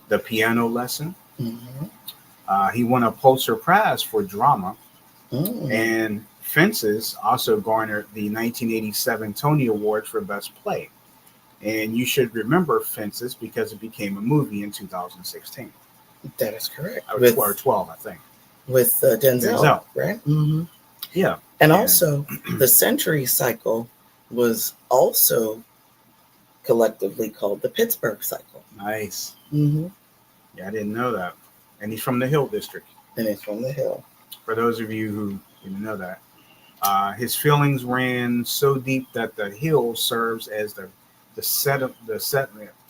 The Piano Lesson. Mm-hmm. He won a Pulitzer Prize for drama, and Fences also garnered the 1987 Tony Award for Best Play. And you should remember Fences because it became a movie in 2016. That is correct. Or 12, I think. With Denzel, right? Mm-hmm. Yeah. And also, the Century Cycle was also collectively called the Pittsburgh Cycle. Nice. Mm-hmm. Yeah, I didn't know that. And he's from the Hill District. And he's from the Hill. For those of you who didn't know that, his feelings ran so deep that the hill serves as the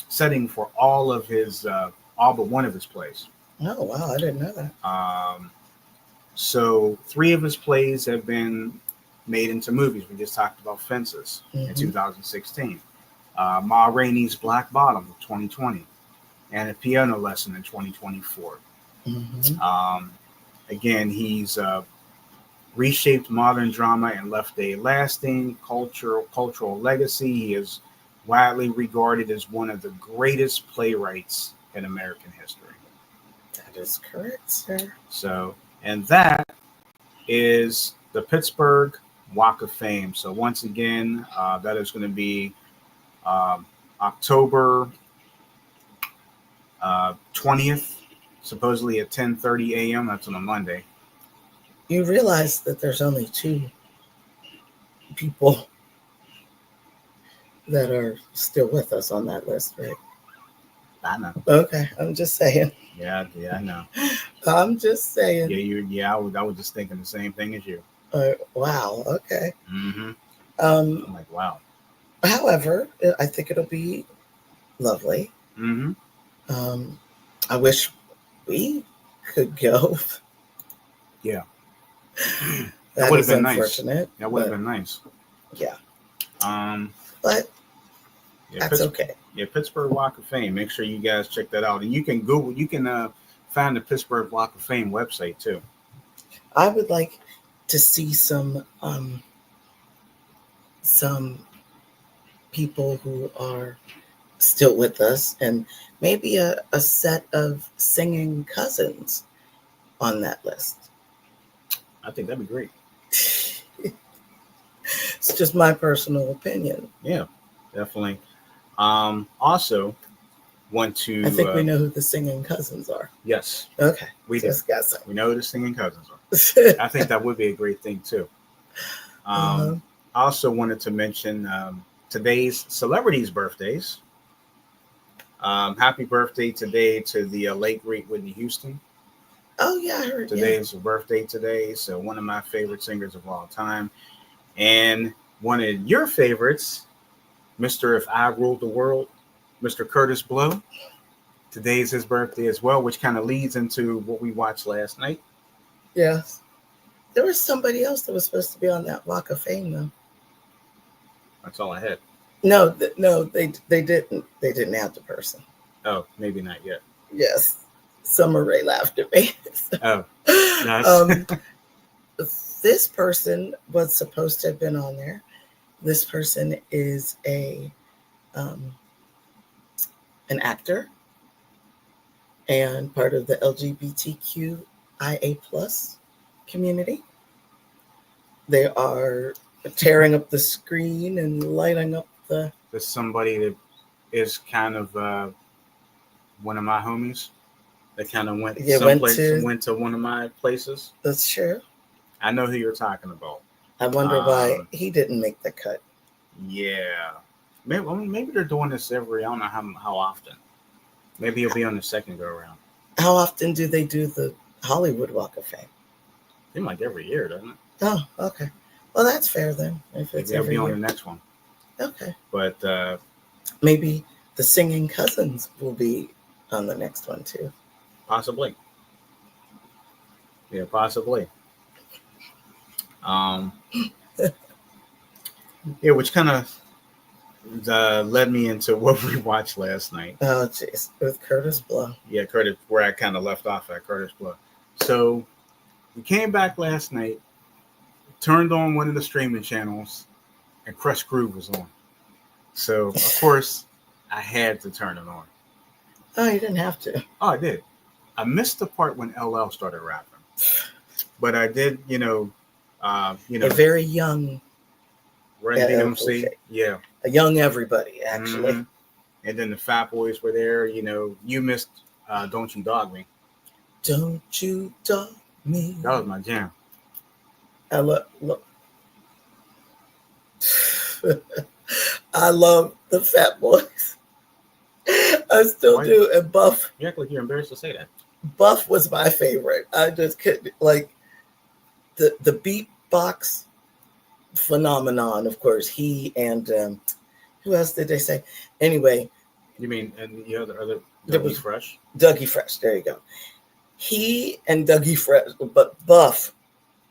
setting for all of his all but one of his plays. Oh wow, I didn't know that. So 3 of his plays have been made into movies. We just talked about Fences in 2016. Ma Rainey's Black Bottom, 2020, and A Piano Lesson in 2024. Again, he's reshaped modern drama and left a lasting cultural legacy. He is widely regarded as one of the greatest playwrights in American history. That is correct, sir. So, and that is the Pittsburgh Walk of Fame. So once again, that is going to be October 20th, supposedly at 10:30 a.m. That's on a Monday. You realize that there's only 2 people that are still with us on that list, right? I know. Okay, I'm just saying. Yeah, I know. I'm just saying. Yeah, I was just thinking the same thing as you. Wow. Okay. I'm like, wow. However, I think it'll be lovely. I wish we could go. Yeah. That would have been unfortunate. That would have been nice. Yeah. yeah, But that's okay. Yeah, Pittsburgh Walk of Fame. Make sure you guys check that out. And you can Google, you can find the Pittsburgh Walk of Fame website too. I would like to see some people who are still with us, and maybe a set of singing cousins on that list. I think that'd be great. It's just my personal opinion. Yeah, definitely. Also, want to. I think we know who the singing cousins are. Yes. Okay. We do. We know who the singing cousins are. I think that would be a great thing too. I also wanted to mention today's celebrities' birthdays. Happy birthday today to the late great Whitney Houston. Oh yeah, I heard. Today is her birthday today, so one of my favorite singers of all time, and one of your favorites, Mr. If I Ruled the World, Mr. Curtis Blow. Today is his birthday as well, which kind of leads into what we watched last night. Yes, there was somebody else that was supposed to be on that Walk of Fame though. That's all I had. No, they didn't. They didn't have the person. Oh, maybe not yet. Yes. Summer Rae laughed at me. Oh, nice. This person was supposed to have been on there. This person is an actor and part of the LGBTQIA+ community. They are tearing up the screen and lighting up the. There's somebody that is kind of one of my homies. That kind of went to one of my places. That's true. I know who you're talking about. I wonder why he didn't make the cut. Yeah. Maybe they're doing this I don't know how often. Maybe he'll be on the second go around. How often do they do the Hollywood Walk of Fame? Seems like every year, doesn't it? Oh, okay. Well, that's fair then. If it's maybe he'll be on the next one. Okay. But maybe the singing cousins will be on the next one too. Possibly. Yeah, possibly. Yeah, which kind of led me into what we watched last night. Oh, jeez. With Curtis Blow. Yeah, Curtis, where I kind of left off at Curtis Blow. So we came back last night, turned on one of the streaming channels, and Crush Groove was on. So, of course, I had to turn it on. Oh, you didn't have to. Oh, I did. I missed the part when LL started rapping, but I did, a very young Run DMC, yeah, a young everybody actually, and then the Fat Boys were there. You missed "Don't You Dog Me." Don't you dog me. That was my jam. I love the Fat Boys. I still do, and Buff. You act like you're embarrassed to say that. Buff was my favorite. I just couldn't the beatbox phenomenon, of course, he and who else did they say? Anyway. You mean, and the other Dougie Fresh? Dougie Fresh, there you go. He and Dougie Fresh, but Buff,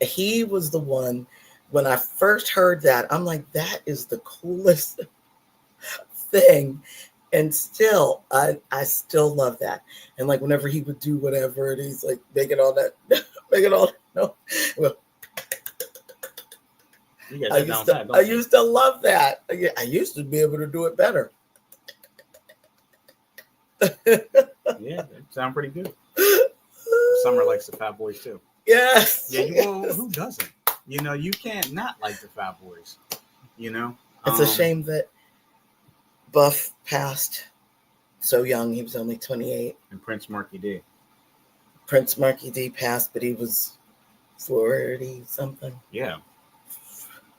he was the one, when I first heard that, I'm like, that is the coolest thing. And still, I still love that. And like whenever he would do whatever, and he's like making all that, no. Well, I used to love that. I used to be able to do it better. Yeah, it sounds pretty good. Summer likes the Fat Boys too. Yes. Yeah, well, who doesn't? You know, you can't not like the Fat Boys. You know, it's a shame that Buff passed so young. He was only 28. And Prince Marky D. Prince Marky D passed, but he was 40 something. Yeah,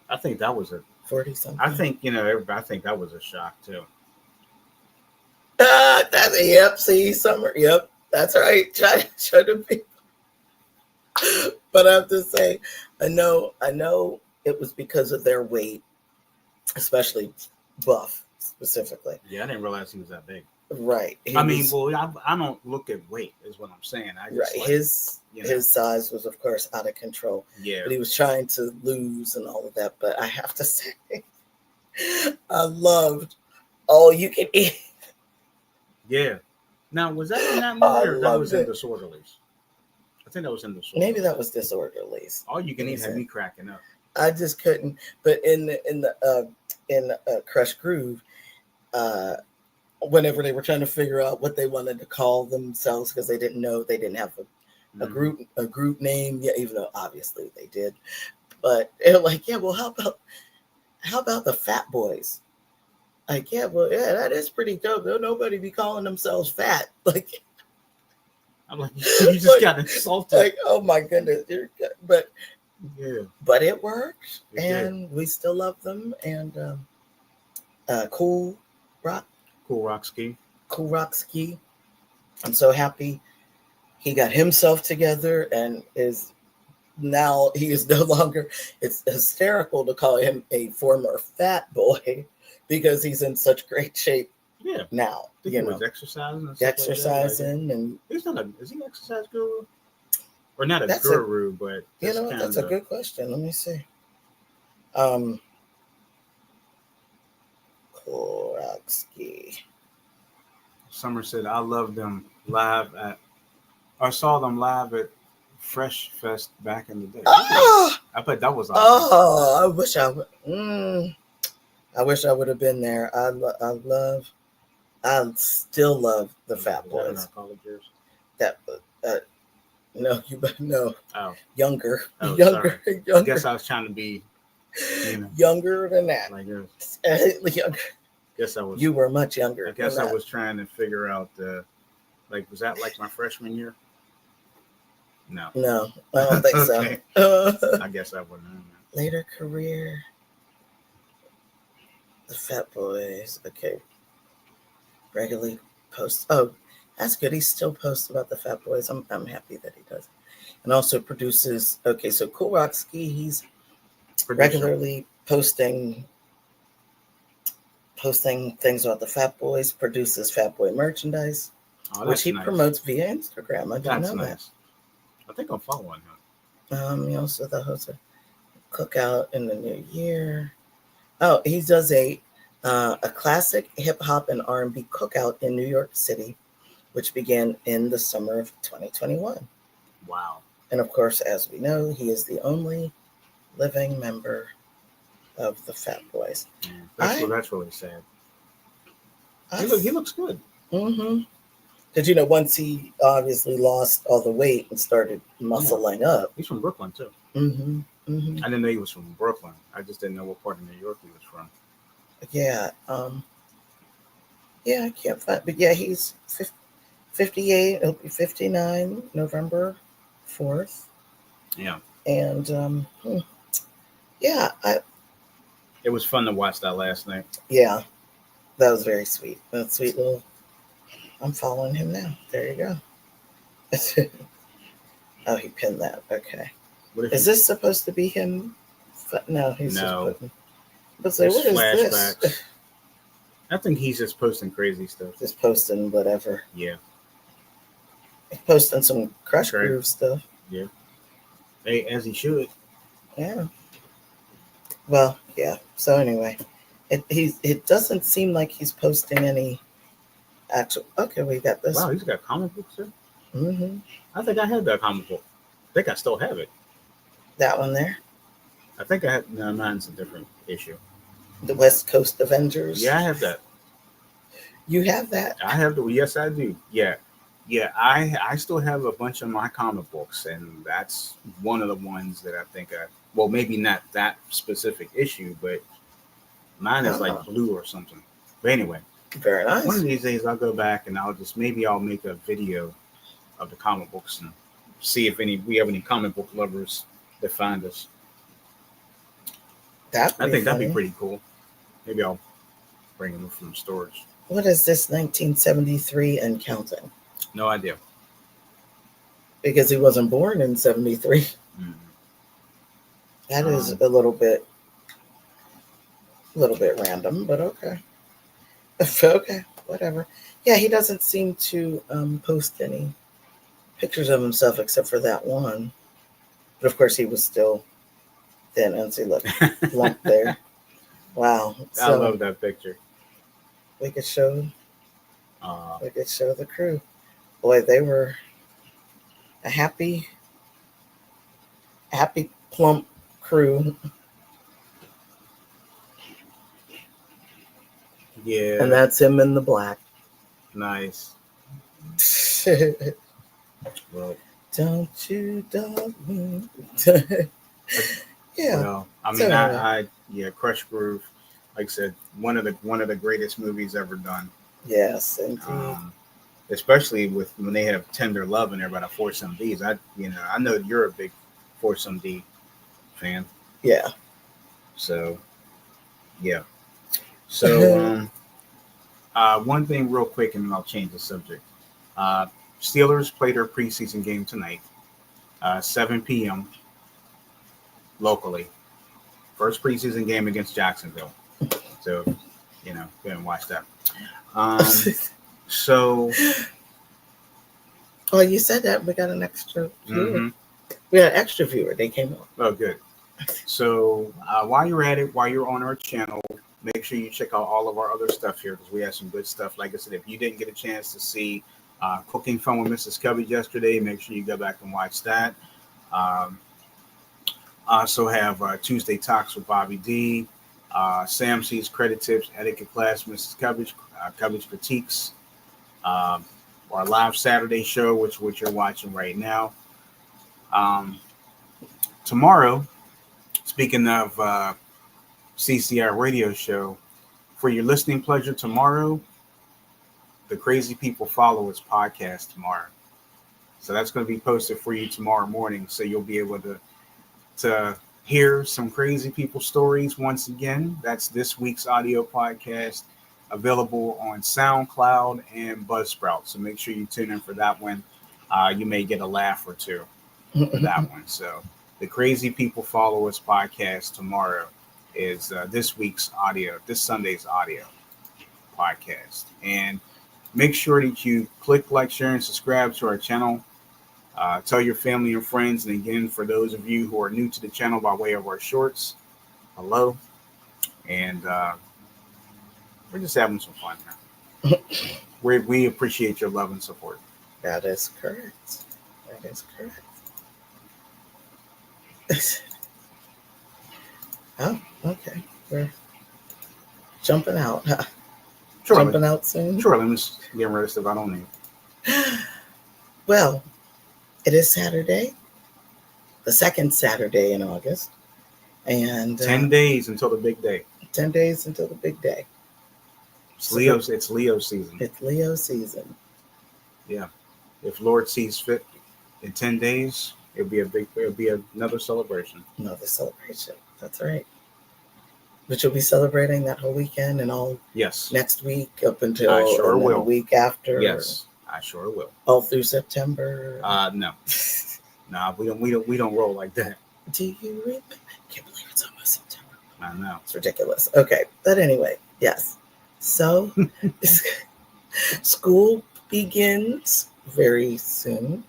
I think that was 40 something. I think I think that was a shock too. Yep. See, Summer. Yep, that's right. Try to be. But I have to say, I know it was because of their weight, especially Buff specifically. Yeah, I didn't realize he was that big. Right. I don't look at weight, is what I'm saying. His size was, of course, out of control. Yeah. But he was trying to lose and all of that. But I have to say, I loved All You Can Eat. Yeah. Now, was that in that movie or that was in Disorderlies? I think that was in Disorderlies. Maybe that was Disorderlies. All You Can Eat had me cracking up. I just couldn't. But in Crush Groove, whenever they were trying to figure out what they wanted to call themselves, because they didn't have a group name yet, even though obviously they did. But they're like, yeah, well, how about the Fat Boys? Like, yeah, well, yeah, that is pretty dope. There'll nobody be calling themselves fat. Like, I'm like, you just got insulted. Like, oh my goodness, but it worked, and we still love them. And Cool Rock Ski. I'm so happy he got himself together and he is no longer. It's hysterical to call him a former fat boy because he's in such great shape. Yeah. Now, he was exercising, and he's not is he an exercise guru? Or not a guru, but that's a good question. Let me see. Koraksky. Summer said, I loved them I saw them live at Fresh Fest back in the day. I bet that was awesome. Oh, I wish I would have been there. I still love the Fat Boys. That no, you better no. Oh, younger. Younger. I guess I was trying to be, younger than that. Like younger. Guess I was. You were much younger. I guess I was trying to figure out was that like my freshman year? No, I don't think so. I guess I wouldn't know. Later career. The Fat Boys. Okay. Regularly posts. Oh, that's good. He still posts about the Fat Boys. I'm happy that he does. And also produces. Okay, so Cool Rocksky, he's regularly posting things about the Fat Boys. Produces Fat Boy merchandise, which he promotes via Instagram. I didn't know that. I think I'm following him. He also the host of Cookout in the New Year. Oh, he does a classic hip hop and R&B cookout in New York City, which began in the summer of 2021. Wow! And of course, as we know, he is the only living member of the Fat Boys. That's really sad. He looks good. Mm-hmm. Because once he obviously lost all the weight and started muscling up. He's from Brooklyn too. Mm-hmm. Mm-hmm. I didn't know he was from Brooklyn. I just didn't know what part of New York he was from. Yeah. I can't find. But yeah, he's 58. He'll be 59 November 4th. Yeah. And it was fun to watch that last night. Yeah, that was very sweet. That sweet little. I'm following him now. There you go. Oh, he pinned that. Okay. Is this supposed to be him? No, he's just putting. But say, what is flashbacks. This? I think he's just posting crazy stuff. Just posting whatever. Yeah. He's posting some Crush Groove stuff. Yeah. Hey, as he should. Yeah. Well, yeah. So anyway, it doesn't seem like he's posting any actual. Okay, we got this. Wow, he's got comic books there. Mm-hmm. I think I had that comic book. I think I still have it. That one there. I think I had. No, mine's a different issue. The West Coast Avengers. Yeah, I have that. You have that? I have the. Yes, I do. Yeah. I still have a bunch of my comic books, and that's one of the ones that I think well, maybe not that specific issue, but mine is like blue or something. But anyway, very nice. One of these days I'll go back and I'll make a video of the comic books and see if we have any comic book lovers that find us. I think that'd be pretty cool. Maybe I'll bring them from storage. What is this 1973 and counting? No idea. Because he wasn't born in 73. Mm-hmm. That is a little bit random, but okay. Okay, whatever. Yeah, he doesn't seem to post any pictures of himself except for that one. But of course, he was still thin. And see, look, lump there. Wow. I love that picture. We could show the crew. Boy, they were a happy, plump crew. Yeah. And that's him in the black. Nice. Well, don't you dog me. Yeah. Well, I mean, Crush Groove, like I said, one of the greatest movies ever done. Yes, indeed. Especially when they have Tender Love and everybody Foursome D's. I know you're a big Foursome D fan. Yeah. So, yeah. So, one thing real quick, and then I'll change the subject. Steelers play their preseason game tonight, 7 p.m. locally. First preseason game against Jacksonville. So, go and watch that. So. Oh, you said that. We got an extra viewer. Mm-hmm. We got an extra viewer. They came on. Oh, good. So, while you're at it, while you're on our channel, make sure you check out all of our other stuff here because we have some good stuff. Like I said, if you didn't get a chance to see Cooking Fun with Mrs. Covey yesterday, make sure you go back and watch that. Also have Tuesday Talks with Bobby D, Sam C's Credit Tips, Etiquette Class, Mrs. Covey's Critiques, our live Saturday show, which you're watching right now. Tomorrow, speaking of CCI radio show, for your listening pleasure tomorrow, the Crazy People Follow Us podcast tomorrow. So that's going to be posted for you tomorrow morning. So you'll be able to hear some crazy people stories once again. That's this week's audio podcast, available on SoundCloud and Buzzsprout. So make sure you tune in for that one. You may get a laugh or two for that one. So the Crazy People Follow Us podcast tomorrow is this Sunday's audio podcast. And make sure that you click like, share, and subscribe to our channel. Tell your family and friends. And again, for those of you who are new to the channel by way of our shorts, hello. And we're just having some fun now. We appreciate your love and support. That is correct. Oh, okay. We're jumping out. Sure, jumping out soon? Sure, let me just get rid of stuff I don't need. Well, it is Saturday, the second Saturday in August. And 10 days until the big day. 10 days until the big day. It's Leo season. It's Leo season. Yeah. If Lord sees fit in 10 days, it'll be another celebration. Another celebration. That's right. But you'll be celebrating that whole weekend and all next week up until the week after. Yes, I sure will. All through September. No. Nah, we don't roll like that. Do you remember? Can't believe it's almost September. I know. It's ridiculous. Okay, but anyway, yes. So school begins very soon.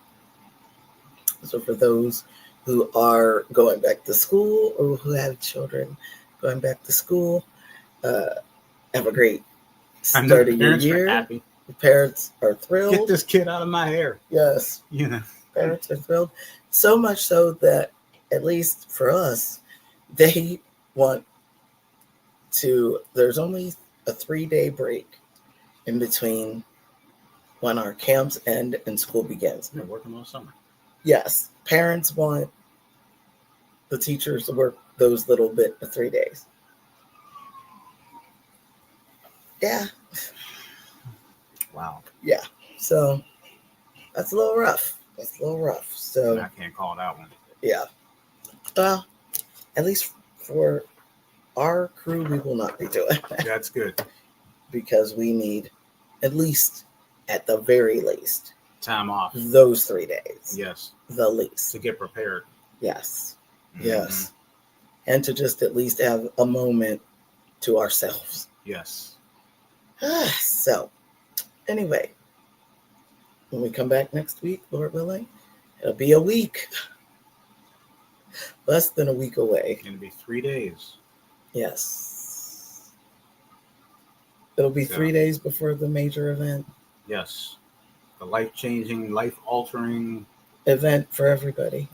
So for those who are going back to school or who have children going back to school, have a great start of your year. Happy. The parents are thrilled. Get this kid out of my hair. Yes. Parents are thrilled. So much so that, at least for us, they want to, there's only a 3-day break in between when our camps end and school begins. They're working all summer. Yes. Parents want the teachers to work those little bit of 3 days. Yeah. Wow. Yeah. So that's a little rough. So I can't call that one. Yeah. Well, at least for our crew, we will not be doing that. That's good. Because we need, at least, at the very least, time off. Those 3 days. Yes. The least. To get prepared. Yes. Mm-hmm. Yes. And to just at least have a moment to ourselves. Yes. So, anyway, when we come back next week, Lord willing, it'll be a week. Less than a week away. It'll be 3 days. Yes. It'll be 3 days before the major event. Yes. The life-changing, life-altering event for everybody.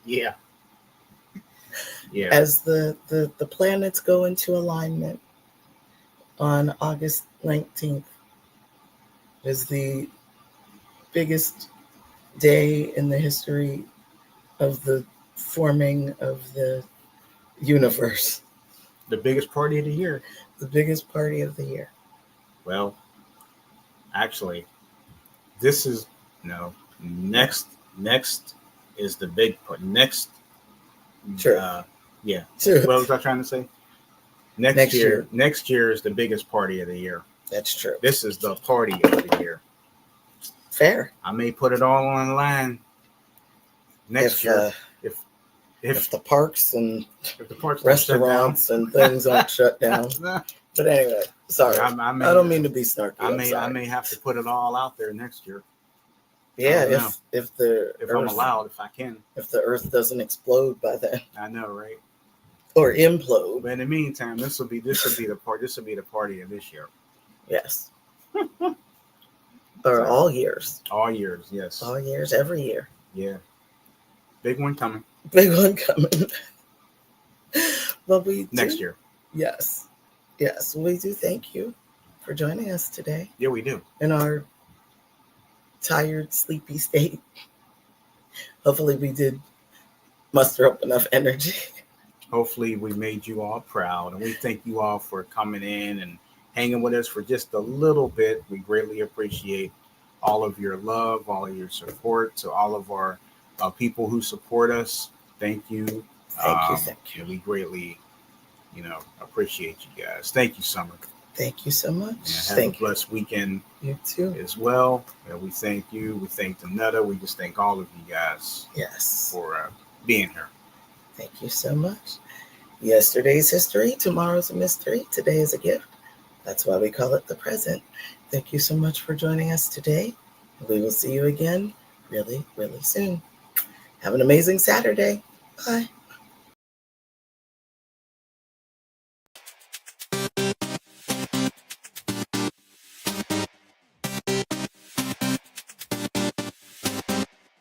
Yeah. Yeah. As the planets go into alignment on August 19th is the biggest day in the history of the forming of the universe. The biggest party of the year. The biggest party of the year. Well, actually, this is next is the big part. Next, sure. Yeah. Sure. What was I trying to say? Next year is the biggest party of the year. That's true. This is the party of the year. Fair. I may put it all online next year if the parks and if the parks restaurants and things aren't shut down. But anyway, sorry. I don't mean to be snarky. I may have to put it all out there next year. Yeah, if I'm allowed, if I can. If the Earth doesn't explode by then. I know, right? Or implode. But in the meantime, this will be the party of this year. Yes. Or all years. All years, yes. All years, every year. Yeah. Big one coming. Big one coming. But next year. Yes. Yes. We do thank you for joining us today. Yeah, we do. In our tired, sleepy state. Hopefully we did muster up enough energy. Hopefully we made you all proud, and we thank you all for coming in and hanging with us for just a little bit. We greatly appreciate all of your love, all of your support. To all of our people who support us, thank you. Thank you. We greatly, appreciate you guys. Thank you, Summer. Thank you so much. And have a blessed weekend. You too. As well. And we thank you. We thank Danetta. We just thank all of you guys. Yes. For being here. Thank you so much. Yesterday's history, tomorrow's a mystery, today is a gift. That's why we call it the present. Thank you so much for joining us today. We will see you again really, really soon. Have an amazing Saturday. Bye.